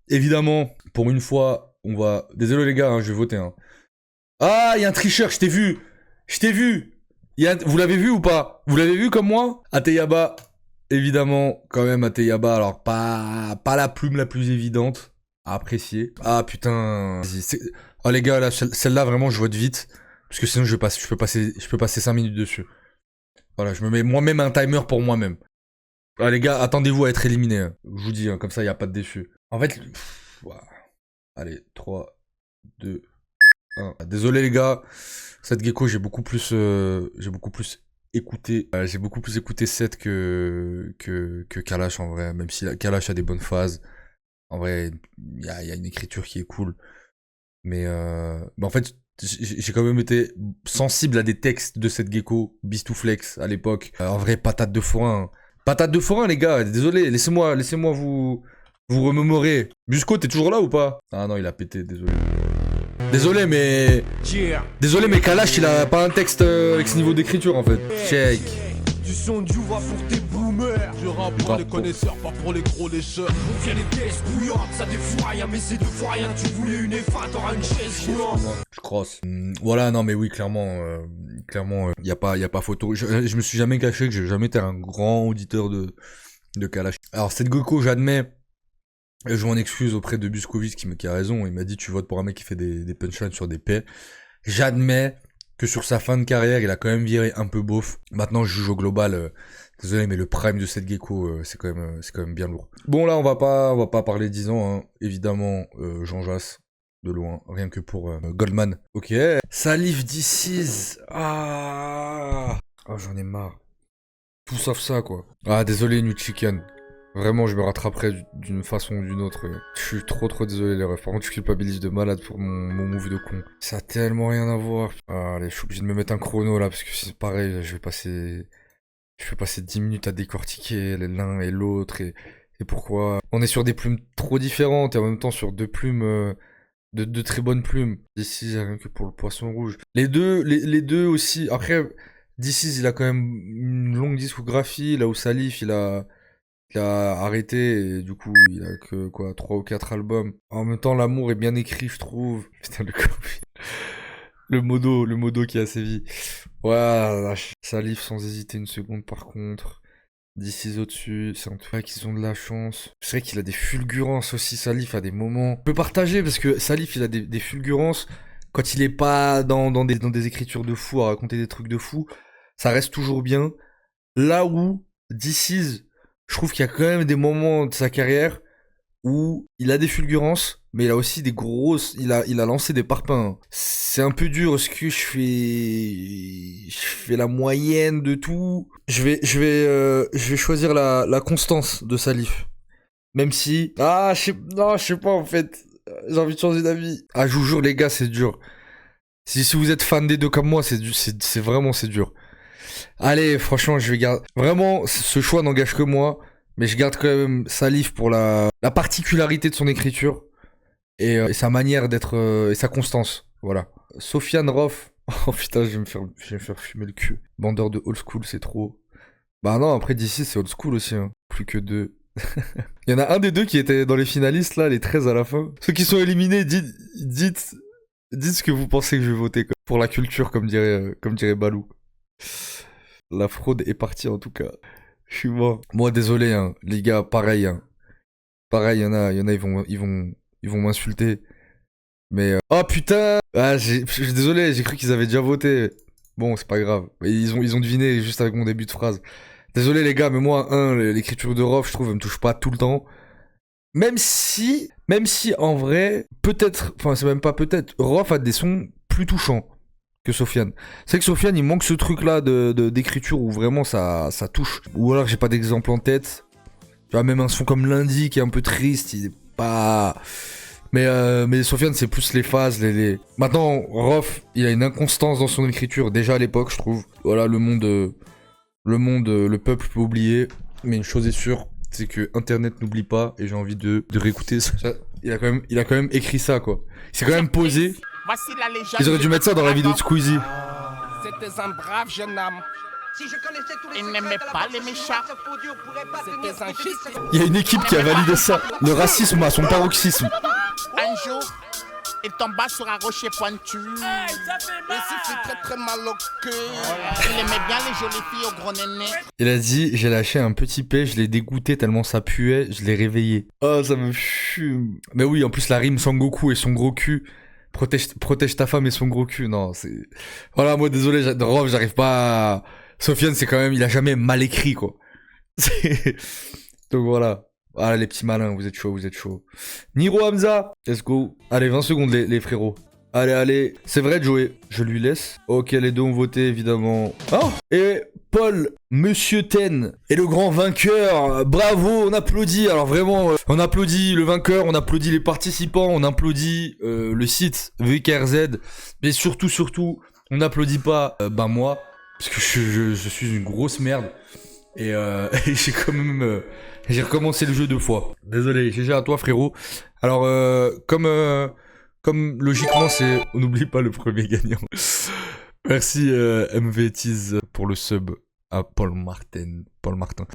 évidemment, pour une fois, on va... Désolé les gars, hein, je vais voter. Hein. Ah, il y a un tricheur, je t'ai vu. Vous l'avez vu ou pas? Vous l'avez vu comme moi? Ateyaba, évidemment, quand même Ateyaba, alors pas la plume la plus évidente à apprécier. Ah putain, oh les gars, là, celle-là vraiment je vote vite. Parce que sinon je peux passer 5 minutes dessus. Voilà, je me mets moi-même un timer pour moi-même. Ah, les gars, attendez-vous à être éliminés. Hein. Je vous dis, hein, comme ça, il n'y a pas de déçus. En fait, ouah. Allez, 3, 2, 1. Désolé les gars, cette gecko, j'ai beaucoup plus écouté. J'ai beaucoup plus écouté Seth que Kalash en vrai. Même si Kalash a des bonnes phases. En vrai, il y a une écriture qui est cool. Mais en fait, j'ai quand même été sensible à des textes de cette gecko, Bistouflex à l'époque. En vrai, patate de forain. Hein. Patate de forain, les gars, désolé, laissez-moi vous remémorer. Busco, t'es toujours là ou pas? Ah non, il a pété, désolé. Désolé, mais Kalash, il a pas un texte avec ce niveau d'écriture en fait. Check. Du son du va pour tes boomers. Je rappe pour les connaisseurs, pas pour les gros lécheurs. On vient les tests bouillantes, ça défoue rien, mais c'est deux fois rien. Tu voulais une F1, t'auras une chaise roulante. Je crosse. Voilà, non mais oui, clairement, y a pas photo. Je me suis jamais caché que j'ai jamais été un grand auditeur de Kalash. Alors cette gecko, j'admets, je m'en excuse auprès de Buscovic qui a raison. Il m'a dit tu votes pour un mec qui fait des punchlines sur des paix. J'admets que sur sa fin de carrière, il a quand même viré un peu beauf. Maintenant, je juge au global. Désolé, mais le prime de cette gecko, c'est quand même bien lourd. Bon, là, on va pas parler 10 ans, hein. Évidemment, Jean Jass, de loin, rien que pour Goldman. Ok. Salif DC's. Ah, j'en ai marre. Tout sauf ça, quoi. Ah, désolé, New Chicken. Vraiment, je me rattraperai d'une façon ou d'une autre. Je suis trop désolé, les refs. Par contre, je culpabilise de malade pour mon move de con. Ça a tellement rien à voir. Ah, allez, je suis obligé de me mettre un chrono là, parce que c'est pareil, je vais passer 10 minutes à décortiquer l'un et l'autre et pourquoi. On est sur des plumes trop différentes et en même temps sur deux plumes, de très bonnes plumes. D'ici, rien que pour le poisson rouge. Les deux aussi. Après, d'ici, il a quand même une longue discographie, là où Salif, il a arrêté et du coup il a que quoi 3 ou 4 albums. En même temps l'amour est bien écrit je trouve. Putain le modo qui a sévi. Ouais, Salif sans hésiter une seconde par contre. D'ici au-dessus, c'est en tout cas qu'ils ont de la chance. C'est vrai qu'il a des fulgurances aussi, Salif à des moments. On peut partager parce que Salif il a des fulgurances quand il est pas dans des écritures de fou à raconter des trucs de fou. Ça reste toujours bien. Là où DC's, je trouve qu'il y a quand même des moments de sa carrière où il a des fulgurances, mais il a aussi des grosses. Il a lancé des parpaings. C'est un peu dur ce que je fais la moyenne de tout. Je vais choisir la constance de Salif. Même si. Ah, je sais pas en fait. J'ai envie de changer d'avis. Ah, je vous jure, les gars, c'est dur. Si vous êtes fan des deux comme moi, c'est vraiment dur. Allez, franchement, je vais garder. Vraiment, ce choix n'engage que moi, mais je garde quand même Salif pour la particularité de son écriture et sa manière d'être et sa constance. Voilà. Sofiane Rof. Oh putain, je vais me faire fumer le cul. Bandeur de old school, c'est trop. Bah non, après d'ici, c'est old school aussi. Hein. Plus que 2. Il y en a un des deux qui était dans les finalistes, là, les 13 à la fin. Ceux qui sont éliminés, dites ce que vous pensez que je vais voter. Quoi. Pour la culture, comme dirait Balou. La fraude est partie en tout cas. Je suis mort. Moi désolé hein, les gars, pareil hein. Pareil, il y en a ils vont m'insulter. Mais oh putain, je suis désolé, j'ai cru qu'ils avaient déjà voté. Bon, c'est pas grave. Ils ont deviné juste avec mon début de phrase. Désolé les gars, mais moi l'écriture de Rof, je trouve elle me touche pas tout le temps. Même si en vrai, peut-être, enfin c'est même pas peut-être, Rof a des sons plus touchants que Sofiane. C'est que Sofiane, il manque ce truc-là d'écriture où vraiment ça touche. Ou alors j'ai pas d'exemple en tête. Tu vois, même un son comme Lundi qui est un peu triste, il est pas... Mais Sofiane, c'est plus les phases, Maintenant, Rof, il a une inconstance dans son écriture, déjà à l'époque, je trouve. Voilà, le peuple peut oublier. Mais une chose est sûre, c'est que Internet n'oublie pas, et j'ai envie de réécouter ça. Il a quand même écrit ça, quoi. Il s'est quand même posé. Voici la légende. Ils auraient dû mettre ça dans la vidéo de Squeezie. C'était un brave jeune homme. Il n'aimait pas les méchants. C'était un shit. Il y a une équipe qui a validé ça. Le racisme à son paroxysme. Un jour, il tomba sur un rocher pointu. Et ça fait très mal au cœur. Il aimait bien les jolies filles au gros néné. Il a dit, j'ai lâché un petit P, je l'ai dégoûté tellement ça puait, je l'ai réveillé. Oh, ça me fume. Mais oui, en plus la rime Sangoku et son gros cul. Protège ta femme et son gros cul. Non, c'est... Voilà, moi, désolé, Rof, j'arrive pas à... Sofiane, c'est quand même... Il a jamais mal écrit, quoi. Donc voilà. Ah, les petits malins, vous êtes chaud. Niro Hamza, let's go. Allez, 20 secondes, les frérots. Allez. C'est vrai, Joey. Je lui laisse. Ok, les deux ont voté, évidemment. Ah, et Paul, Monsieur Ten, est le grand vainqueur. Bravo, on applaudit. Alors vraiment, on applaudit le vainqueur, on applaudit les participants, on applaudit le site VKRZ. Mais surtout, on n'applaudit pas moi. Parce que je suis une grosse merde. Et j'ai quand même... j'ai recommencé le jeu 2 fois. Désolé, GG à toi, frérot. Alors, comme logiquement, c'est... On n'oublie pas le premier gagnant. Merci MVTiz pour le sub à Paul Martin.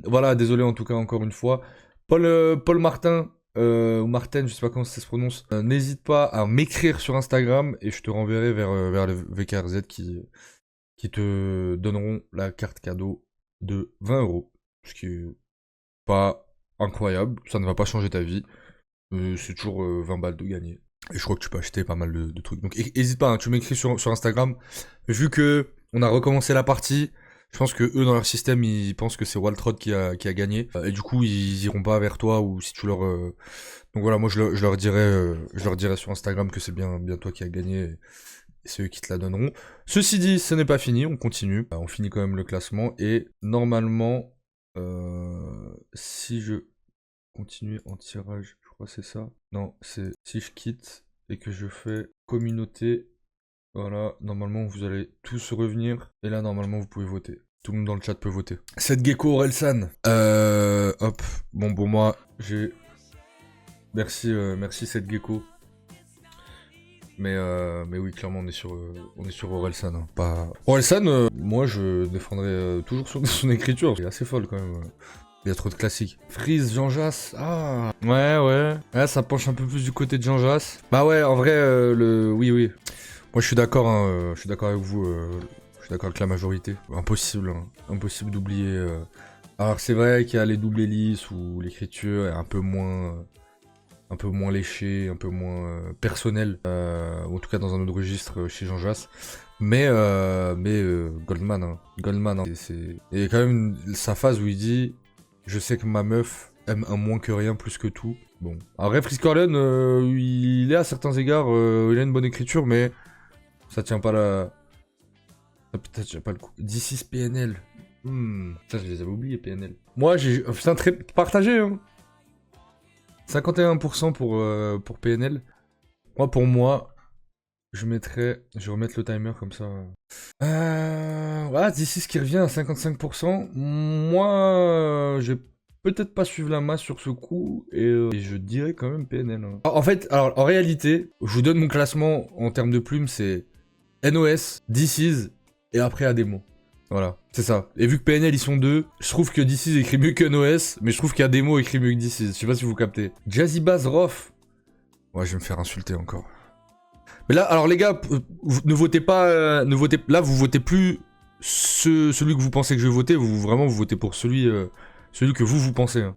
Voilà, désolé en tout cas encore une fois. Paul Martin, ou Martin, je sais pas comment ça se prononce. N'hésite pas à m'écrire sur Instagram et je te renverrai vers les VKRZ qui te donneront la carte cadeau de 20 €. Ce qui est pas incroyable, ça ne va pas changer ta vie. C'est toujours 20 balles de gagner. Et je crois que tu peux acheter pas mal de trucs. Donc n'hésite pas, hein, tu m'écris sur Instagram. Vu que on a recommencé la partie, je pense que eux dans leur système ils pensent que c'est Waltrod qui a gagné. Et du coup ils iront pas vers toi ou si tu leur... Donc voilà, moi je leur dirai sur Instagram que c'est bien toi qui a gagné. Et c'est eux qui te la donneront. Ceci dit, ce n'est pas fini, on continue. On finit quand même le classement. Et normalement, si je continue en tirage, je crois que c'est ça. Non, c'est si je quitte et que je fais communauté. Voilà, normalement vous allez tous revenir. Et là, normalement, vous pouvez voter. Tout le monde dans le chat peut voter. Cette gecko Orelsan. Hop. Bon, pour moi, j'ai... Merci cette gecko. Mais oui, clairement, on est sur Orelsan. Hein. Pas... Orelsan, moi, je défendrais toujours son écriture. C'est assez folle, quand même. Il y a trop de classiques. Freeze, Jean Jass. Ah. Ouais. Ouais, ça penche un peu plus du côté de Jean Jass. Bah ouais, en vrai, oui. Moi, je suis d'accord, hein, je suis d'accord avec vous. Je suis d'accord avec la majorité. Impossible, hein. Impossible d'oublier. Alors, c'est vrai qu'il y a les doubles hélices où l'écriture est un peu moins léchée, un peu moins personnelle. Ou en tout cas, dans un autre registre chez Jean Jass. Mais Goldman, hein. Goldman, hein. Il y a quand même sa phase où il dit... Je sais que ma meuf aime un moins que rien plus que tout. Bon. Après, Freeze Corleone, il est à certains égards, il a une bonne écriture, mais ça tient pas la... Ça tient pas le coup. D6 PNL. Ça, je les avais oubliés, PNL. Moi, c'est un très partagé, hein. 51% pour PNL. Pour moi, je vais remettre le timer comme ça. Voilà, D6 qui revient à 55%. Moi, je vais peut-être pas suivre la masse sur ce coup. Et je dirais quand même PNL. Hein. En fait, alors en réalité, je vous donne mon classement en termes de plumes. C'est NOS, D6 et après Ademo. Voilà, c'est ça. Et vu que PNL ils sont deux, je trouve que D6 écrit mieux que NOS. Mais je trouve qu'Ademo écrit mieux que D6. Je sais pas si vous captez. Jazzy Bass Rof. Ouais, je vais me faire insulter encore. Mais là, alors les gars, ne votez pas, là vous votez plus celui que vous pensez que je vais voter, vous votez pour celui que vous pensez. Hein.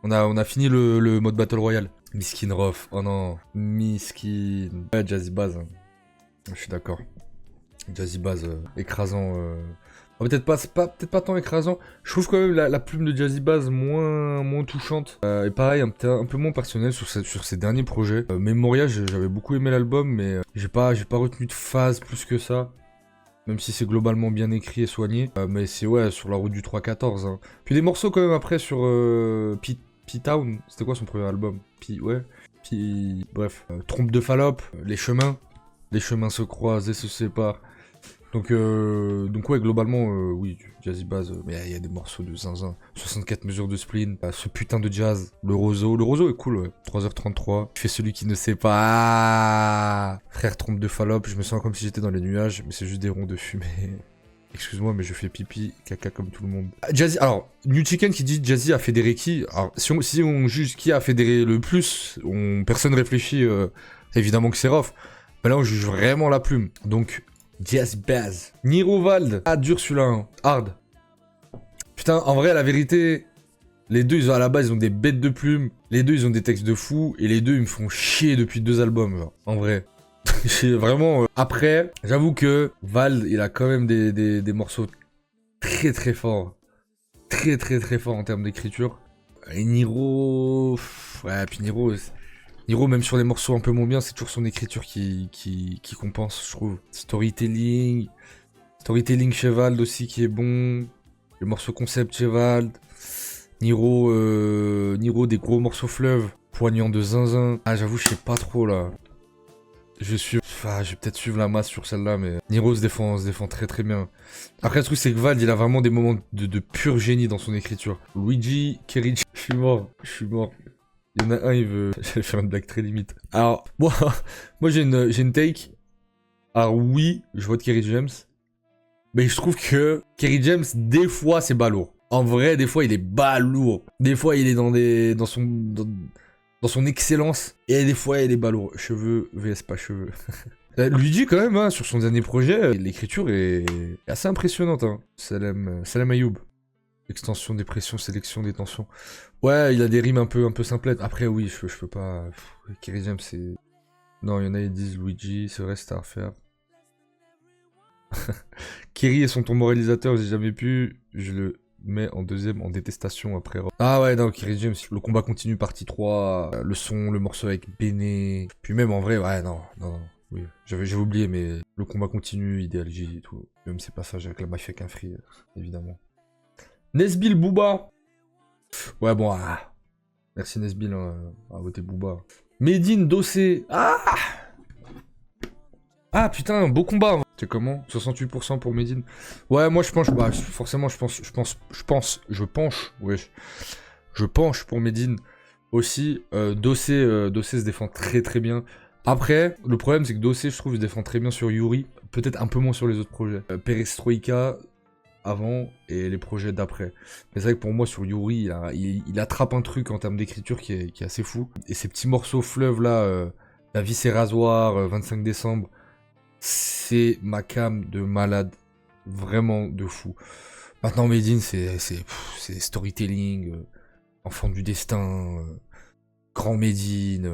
On a fini le mode Battle Royale. Miskin Rof, oh non, Miskin. Ouais, Jazzy Bass, hein. Je suis d'accord. Jazzy Bass, écrasant. Peut-être pas tant écrasant. Je trouve quand même la plume de Jazzy Bass moins touchante. Et pareil, un peu moins personnel sur ses derniers projets. Memoria, j'avais beaucoup aimé l'album, mais j'ai pas retenu de phase plus que ça. Même si c'est globalement bien écrit et soigné. Mais c'est ouais, sur la route du 3-14. Hein. Puis des morceaux quand même après sur P-Town. C'était quoi son premier album? Bref. Trompe de Fallope, Les Chemins. Les chemins se croisent et se séparent. Donc ouais, globalement, oui, Jazzy Bass, mais il y a des morceaux de zinzin. 64 mesures de spleen, ce putain de jazz, le roseau est cool, ouais. 3h33, je fais celui qui ne sait pas. Ah, frère trompe de Fallope, je me sens comme si j'étais dans les nuages, mais c'est juste des ronds de fumée. Excuse-moi, mais je fais pipi, caca comme tout le monde. Jazzy, alors, New Chicken qui dit Jazzy a fédéré qui? Alors, si on juge qui a fédéré le plus, personne réfléchit, évidemment que c'est Rof. Mais là, on juge vraiment la plume. Donc, Jazzy Bass. Niro Vald. Ah, dur celui-là, hein. Hard. Putain, en vrai, la vérité, Les deux, à la base, ils ont des bêtes de plumes. Les deux, ils ont des textes de fou. Et les deux, ils me font chier depuis 2 albums, genre. En vrai. J'ai vraiment... Après, j'avoue que Vald, il a quand même des morceaux très très forts. Très très très forts en termes d'écriture. Et Niro... Ouais, puis Niro, même sur les morceaux un peu moins bien, c'est toujours son écriture qui compense, je trouve. Storytelling chez Vald aussi qui est bon. Les morceaux concept chez Vald. Niro, des gros morceaux fleuve. Poignant de zinzin. Ah, j'avoue, je sais pas trop là. Je vais peut-être suivre la masse sur celle-là, mais Niro se défend très très bien. Après, le truc, c'est que Vald, il a vraiment des moments de pur génie dans son écriture. Luigi, Kerry, je suis mort. Il y en a un, il veut... J'allais faire une blague très limite. Alors, moi j'ai une take. Alors oui, je vote Kerry James. Mais je trouve que Kerry James, des fois, c'est balourd. En vrai, des fois, il est balourd. Des fois, il est dans son excellence. Et des fois, il est balourd. Cheveux vs pas cheveux. Luigi, quand même, hein, sur son dernier projet, l'écriture est assez impressionnante. Hein. Salem Ayoub. Extension des pressions, sélection des tensions. Ouais, il a des rimes un peu simplettes. Après, oui, je peux pas... Kerry James, c'est... Non, il y en a, ils disent Luigi, c'est vrai, c'est à refaire. Kerry est son ton moralisateur, j'ai jamais pu. Je le mets en deuxième en détestation après. Ah ouais, non, Kerry James, le combat continue, partie 3. Le morceau avec Béné. Puis même en vrai, ouais, non. Oui, j'avais oublié, mais le combat continue, Ideal J et tout. Même ces passages avec la mafia avec un free, évidemment. Nesbill Booba. Ouais, bon, merci Nesbill à voter Booba. Medine Dossé. Ah putain, beau combat. C'est comment 68% pour Medine. Ouais, moi je penche, forcément je penche pour Medine aussi. Dossé se défend très très bien. Après, le problème c'est que Dossé, je trouve, se défend très bien sur Yuri. Peut-être un peu moins sur les autres projets. Perestroïka avant et les projets d'après. Mais c'est vrai que pour moi sur Yuri, il attrape un truc en termes d'écriture qui est assez fou. Et ces petits morceaux fleuves là, La vie c'est rasoir, 25 décembre, c'est ma cam de malade. Vraiment de fou. Maintenant Medine c'est storytelling, enfant du destin, Grand Medine,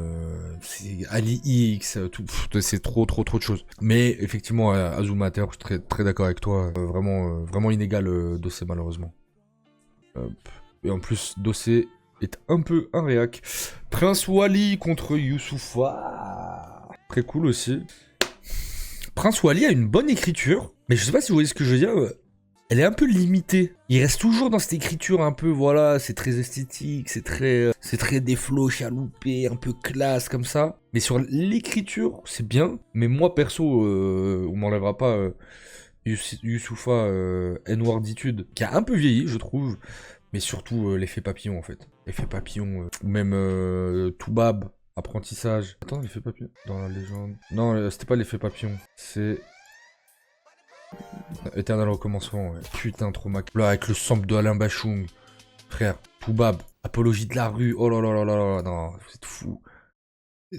c'est Ali X, tout, c'est trop de choses. Mais effectivement, Azumater, je suis très, très d'accord avec toi. Vraiment inégal Dossé malheureusement. Et en plus, Dossé est un peu un réac. Prince Wally contre Youssoupha. Très cool aussi. Prince Wally a une bonne écriture, mais je sais pas si vous voyez ce que je veux dire. Elle est un peu limitée. Il reste toujours dans cette écriture un peu, voilà, c'est très esthétique, c'est très des flows chaloupés, un peu classe comme ça. Mais sur l'écriture, c'est bien. Mais moi, perso, on m'enlèvera pas Youssoupha N-worditude, qui a un peu vieilli, je trouve. Mais surtout l'effet papillon, en fait. L'effet papillon, ou même Toubab, apprentissage. Attends, l'effet papillon dans la légende. Non, c'était pas l'effet papillon, c'est... Éternel recommencement, ouais. Putain, trop mac. Là, avec le sample de Alain Bachung. Frère, Toubab, apologie de la rue. Oh là là là là là. Non, vous êtes fous. Vous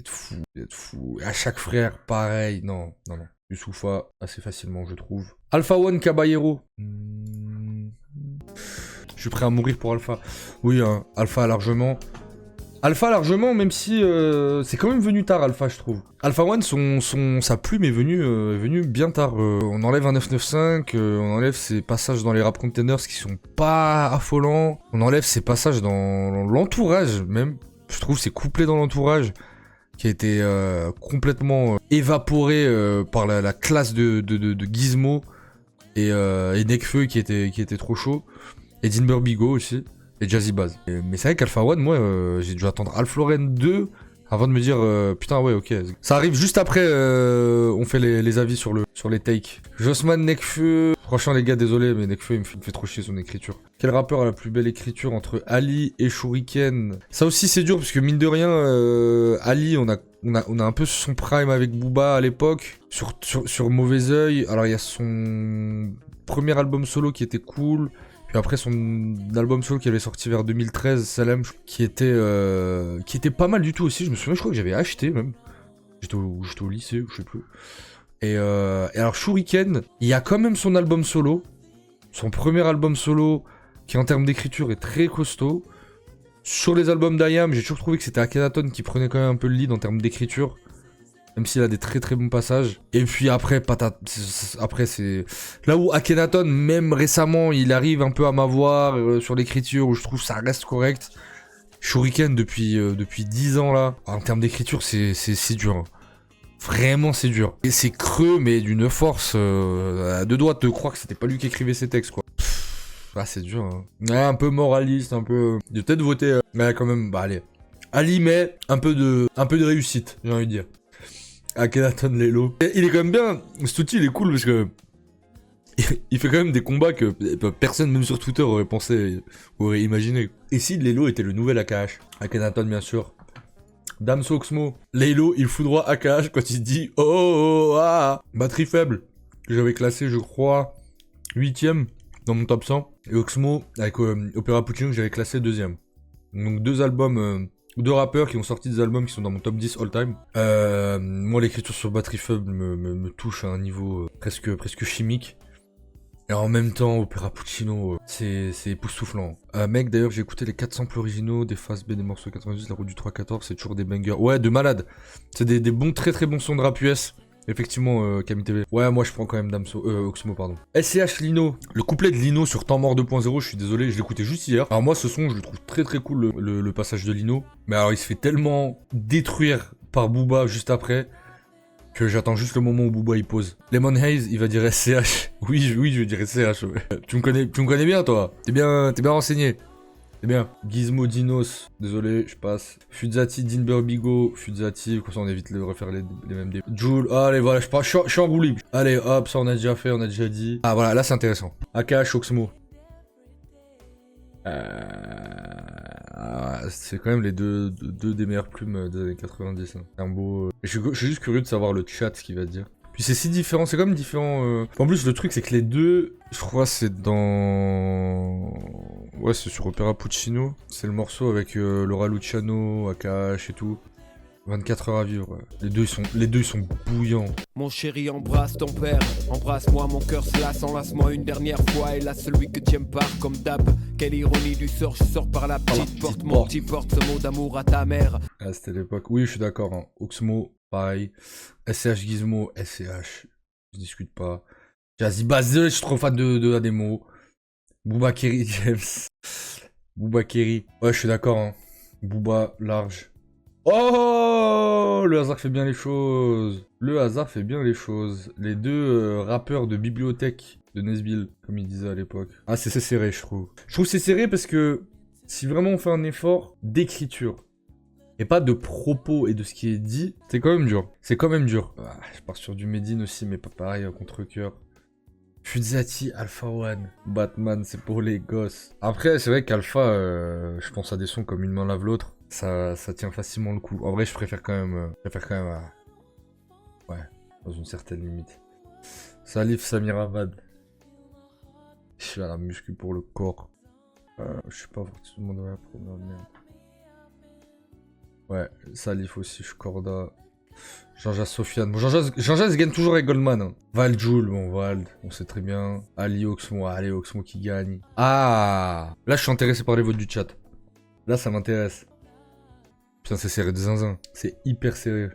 êtes fous. Et à chaque frère, pareil. Non. Youssoupha, assez facilement, je trouve. Alpha One Caballero. Je suis prêt à mourir pour Alpha. Oui, hein, Alpha largement, même si c'est quand même venu tard, Alpha, je trouve. Alpha One, sa plume est venue bien tard. On enlève un 995, on enlève ses passages dans les rap containers qui sont pas affolants. On enlève ses passages dans l'entourage, même. Je trouve ses couplets dans l'entourage qui a été complètement évaporé par la classe de Gizmo et Nekfeu qui était trop chaud. Et Dinber Bigo aussi. Et Jazzy Baz. Mais c'est vrai qu'Alpha One, moi, j'ai dû attendre Alfloren 2 avant de me dire, putain, ouais, ok. Ça arrive juste après, on fait les avis sur les takes. Jossman, Nekfeu. Franchement, les gars, désolé, mais Nekfeu, il me fait trop chier son écriture. Quel rappeur a la plus belle écriture entre Ali et Shuriken? Ça aussi, c'est dur, parce que mine de rien, Ali, on a un peu son prime avec Booba à l'époque. Sur Mauvais Oeil. Alors, il y a son premier album solo qui était cool. Puis après son album solo qui avait sorti vers 2013, Salem, qui était pas mal du tout aussi. Je me souviens, je crois que j'avais acheté même. J'étais au lycée, je sais plus. Et alors Shuriken, il y a quand même son album solo. Son premier album solo, qui en termes d'écriture est très costaud. Sur les albums d'IAM, j'ai toujours trouvé que c'était Akhenaton qui prenait quand même un peu le lead en termes d'écriture. Même s'il a des très très bons passages. Et puis après, après c'est... Là où Akhenaton, même récemment, il arrive un peu à m'avoir sur l'écriture, où je trouve ça reste correct. Shuriken, depuis 10 ans là, en termes d'écriture, c'est dur. Hein. Vraiment, c'est dur. Et c'est creux, mais d'une force à deux doigts de te croire que c'était pas lui qui écrivait ses textes, quoi. Ah, c'est dur. Hein. Ouais, un peu moraliste, un peu... J'ai peut-être voté... Mais quand même, bah allez. Ali, mais un peu de réussite, j'ai envie de dire. Akhenaton Lelo. Il est quand même bien. Cet outil, il est cool parce que... Il fait quand même des combats que personne, même sur Twitter, aurait pensé, aurait imaginé. Et si Lelo était le nouvel AKH? Akhenaton, bien sûr. Damso Oxmo. Lelo, il fout droit AKH quand il dit oh, oh, oh, ah. Batterie faible. Que j'avais classé, je crois, 8ème dans mon top 100. Et Oxmo, avec Opera Puccino, que j'avais classé 2ème. Donc 2 albums... 2 rappeurs qui ont sorti des albums qui sont dans mon top 10 all time. Moi, l'écriture sur Batterie Faible me touche à un niveau presque chimique. Et en même temps, Opera Puccino, c'est époustouflant. Mec, d'ailleurs, j'ai écouté les 4 samples originaux des phases B des morceaux 90, la route du 314, c'est toujours des bangers. Ouais, de malade. C'est des bons, très très bons sons de rap US. Effectivement, Camille TV. Ouais, moi je prends quand même Oxmo, pardon. SCH Lino. Le couplet de Lino sur Temps Mort 2.0, je suis désolé, je l'écoutais juste hier. Alors moi, ce son, je le trouve très très cool, le passage de Lino. Mais alors, il se fait tellement détruire par Booba juste après que j'attends juste le moment où Booba il pose. Lemon Haze, il va dire SCH. Oui, je vais dire SCH. Ouais. Tu me connais bien, toi. T'es bien renseigné. C'est bien. Gizmo Dinos, désolé, je passe. Fuzzati, Dinber Bigo, Fuzzati, comme ça on évite de refaire les mêmes débats. Joule, allez voilà, je suis en roue libre. Allez hop, ça on a déjà fait, on a déjà dit. Ah voilà, là c'est intéressant. AKH Oxmo. C'est quand même les deux des meilleures plumes des années 90. Hein. C'est un beau... Je suis juste curieux de savoir le chat ce qu'il va dire. Puis c'est si différent, c'est comme différent... En plus le truc c'est que les deux, je crois c'est dans... Ouais c'est sur Opera Puccino. C'est le morceau avec Laura Luciano, AKH et tout. 24 heures à vivre, ouais. Les deux ils sont bouillants. Mon chéri, embrasse ton père, embrasse-moi, mon cœur se lasse, enlace-moi une dernière fois. Et là, celui que tu aimes part comme d'hab. Quelle ironie du sort, je sors par la petite porte, mon petit porte ce mot d'amour à ta mère. Ah, c'était l'époque. Oui, je suis d'accord. Hein. Oxmo, pareil. SCH Gizmo, SCH. Je discute pas. Jazzy Bass, je suis trop fan de Ademo. Booba Kerry, James. Booba Kerry. Ouais, je suis d'accord. Hein. Booba, large. Oh, le hasard fait bien les choses. Le hasard fait bien les choses. Les deux rappeurs de bibliothèque de Nesbill, comme ils disaient à l'époque. Ah, c'est serré, je trouve. Je trouve que c'est serré parce que si vraiment on fait un effort d'écriture et pas de propos et de ce qui est dit, c'est quand même dur. C'est quand même dur. Ah, je pars sur du Medine aussi, mais pas pareil, contre-cœur. Fuzzati, Alpha One, Batman, c'est pour les gosses. Après, c'est vrai qu'Alpha, je pense à des sons comme Une main lave l'autre. Ça tient facilement le coup. En vrai, je préfère quand même ouais, dans une certaine limite. Salif Samiravad. Je suis à la muscu pour le corps. Je suis pas forcément dans la première merde. Ouais, Salif aussi, je suis Corda. Jean-Jacques Sofiane. Bon, Jean-Jacques gagne toujours avec Goldman. Hein. Valjoul, bon, Vald, on sait très bien. Ali Oxmo, allez, Oxmo qui gagne. Ah, là, je suis intéressé par les votes du chat. Là, ça m'intéresse. Putain, c'est serré de zinzin. C'est hyper serré.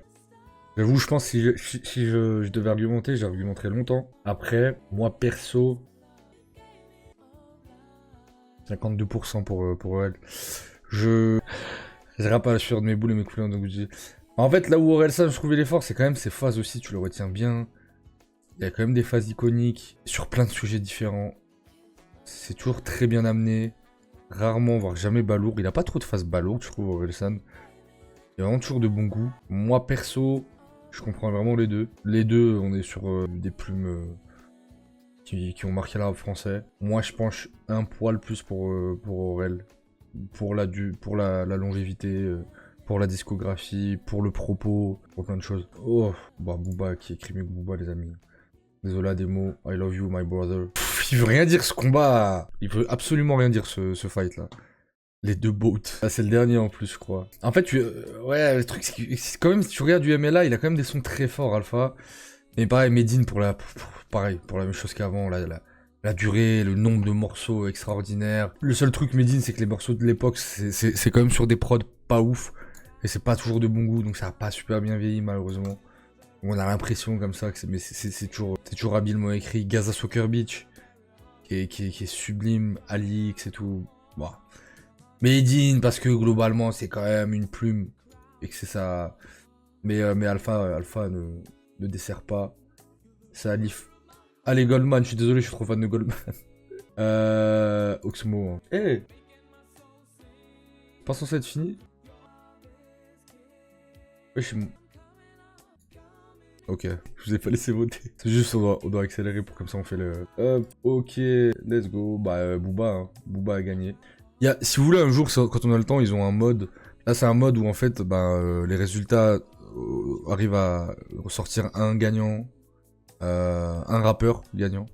J'avoue, je pense que si je devais argumenter, j'argumenterais longtemps. Après, moi, perso... 52% pour elle. Je dirais pas la sueur de mes boules et mes couleurs de Gucci. En fait, là où Orelsan, je trouvais l'effort, c'est quand même ses phases aussi, tu le retiens bien. Il y a quand même des phases iconiques, sur plein de sujets différents. C'est toujours très bien amené. Rarement, voire jamais balourd. Il a pas trop de phases balourdes, je trouve, Orelsan. Il y a vraiment toujours de bon goût. Moi, perso, je comprends vraiment les deux. Les deux, on est sur des plumes qui ont marqué l'arabe français. Moi, je penche un poil plus pour Aurel. Pour la longévité, pour la discographie, pour le propos, pour plein de choses. Oh, bah Booba qui écrit mieux que Booba, les amis. Désolé à des mots. I love you, my brother. Il veut rien dire ce combat. Il veut absolument rien dire ce fight là. Les deux boats. Ah, c'est le dernier en plus, je crois. En fait, ouais, le truc, c'est quand même, si tu regardes du MLA, il a quand même des sons très forts, Alpha. Mais pareil, Medine pour la même chose qu'avant, la La durée, le nombre de morceaux extraordinaires. Le seul truc Medine, c'est que les morceaux de l'époque, c'est quand même sur des prods pas ouf. Et c'est pas toujours de bon goût, donc ça a pas super bien vieilli malheureusement. On a l'impression comme ça que c'est toujours habilement écrit. Gaza Soccer Beach, qui est sublime, Alix et tout. Bon. Medine, parce que globalement c'est quand même une plume. Et que c'est ça. Mais Alpha ne dessert pas. C'est Alif. Allez Goldman, je suis désolé, je suis trop fan de Goldman. Oxmo. Hein. Hey, pas censé être fini. Ouais, ok, je vous ai pas laissé voter. C'est juste on doit accélérer pour comme ça on fait le... Hop, ok, let's go. Bah Booba, hein. Booba a gagné. Si vous voulez un jour, quand on a le temps, ils ont un mode. Là c'est un mode où en fait les résultats arrivent à ressortir un gagnant, un rappeur gagnant.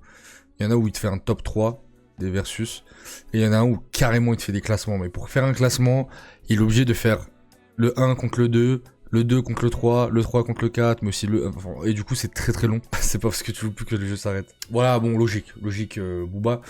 Il y en a où il te fait un top 3 des versus. Et il y en a un où carrément il te fait des classements. Mais pour faire un classement, il est obligé de faire le 1 contre le 2, le 2 contre le 3, le 3 contre le 4, mais aussi le... Enfin, et du coup c'est très très long. C'est pas parce que tu veux plus que le jeu s'arrête. Voilà, bon, logique Booba.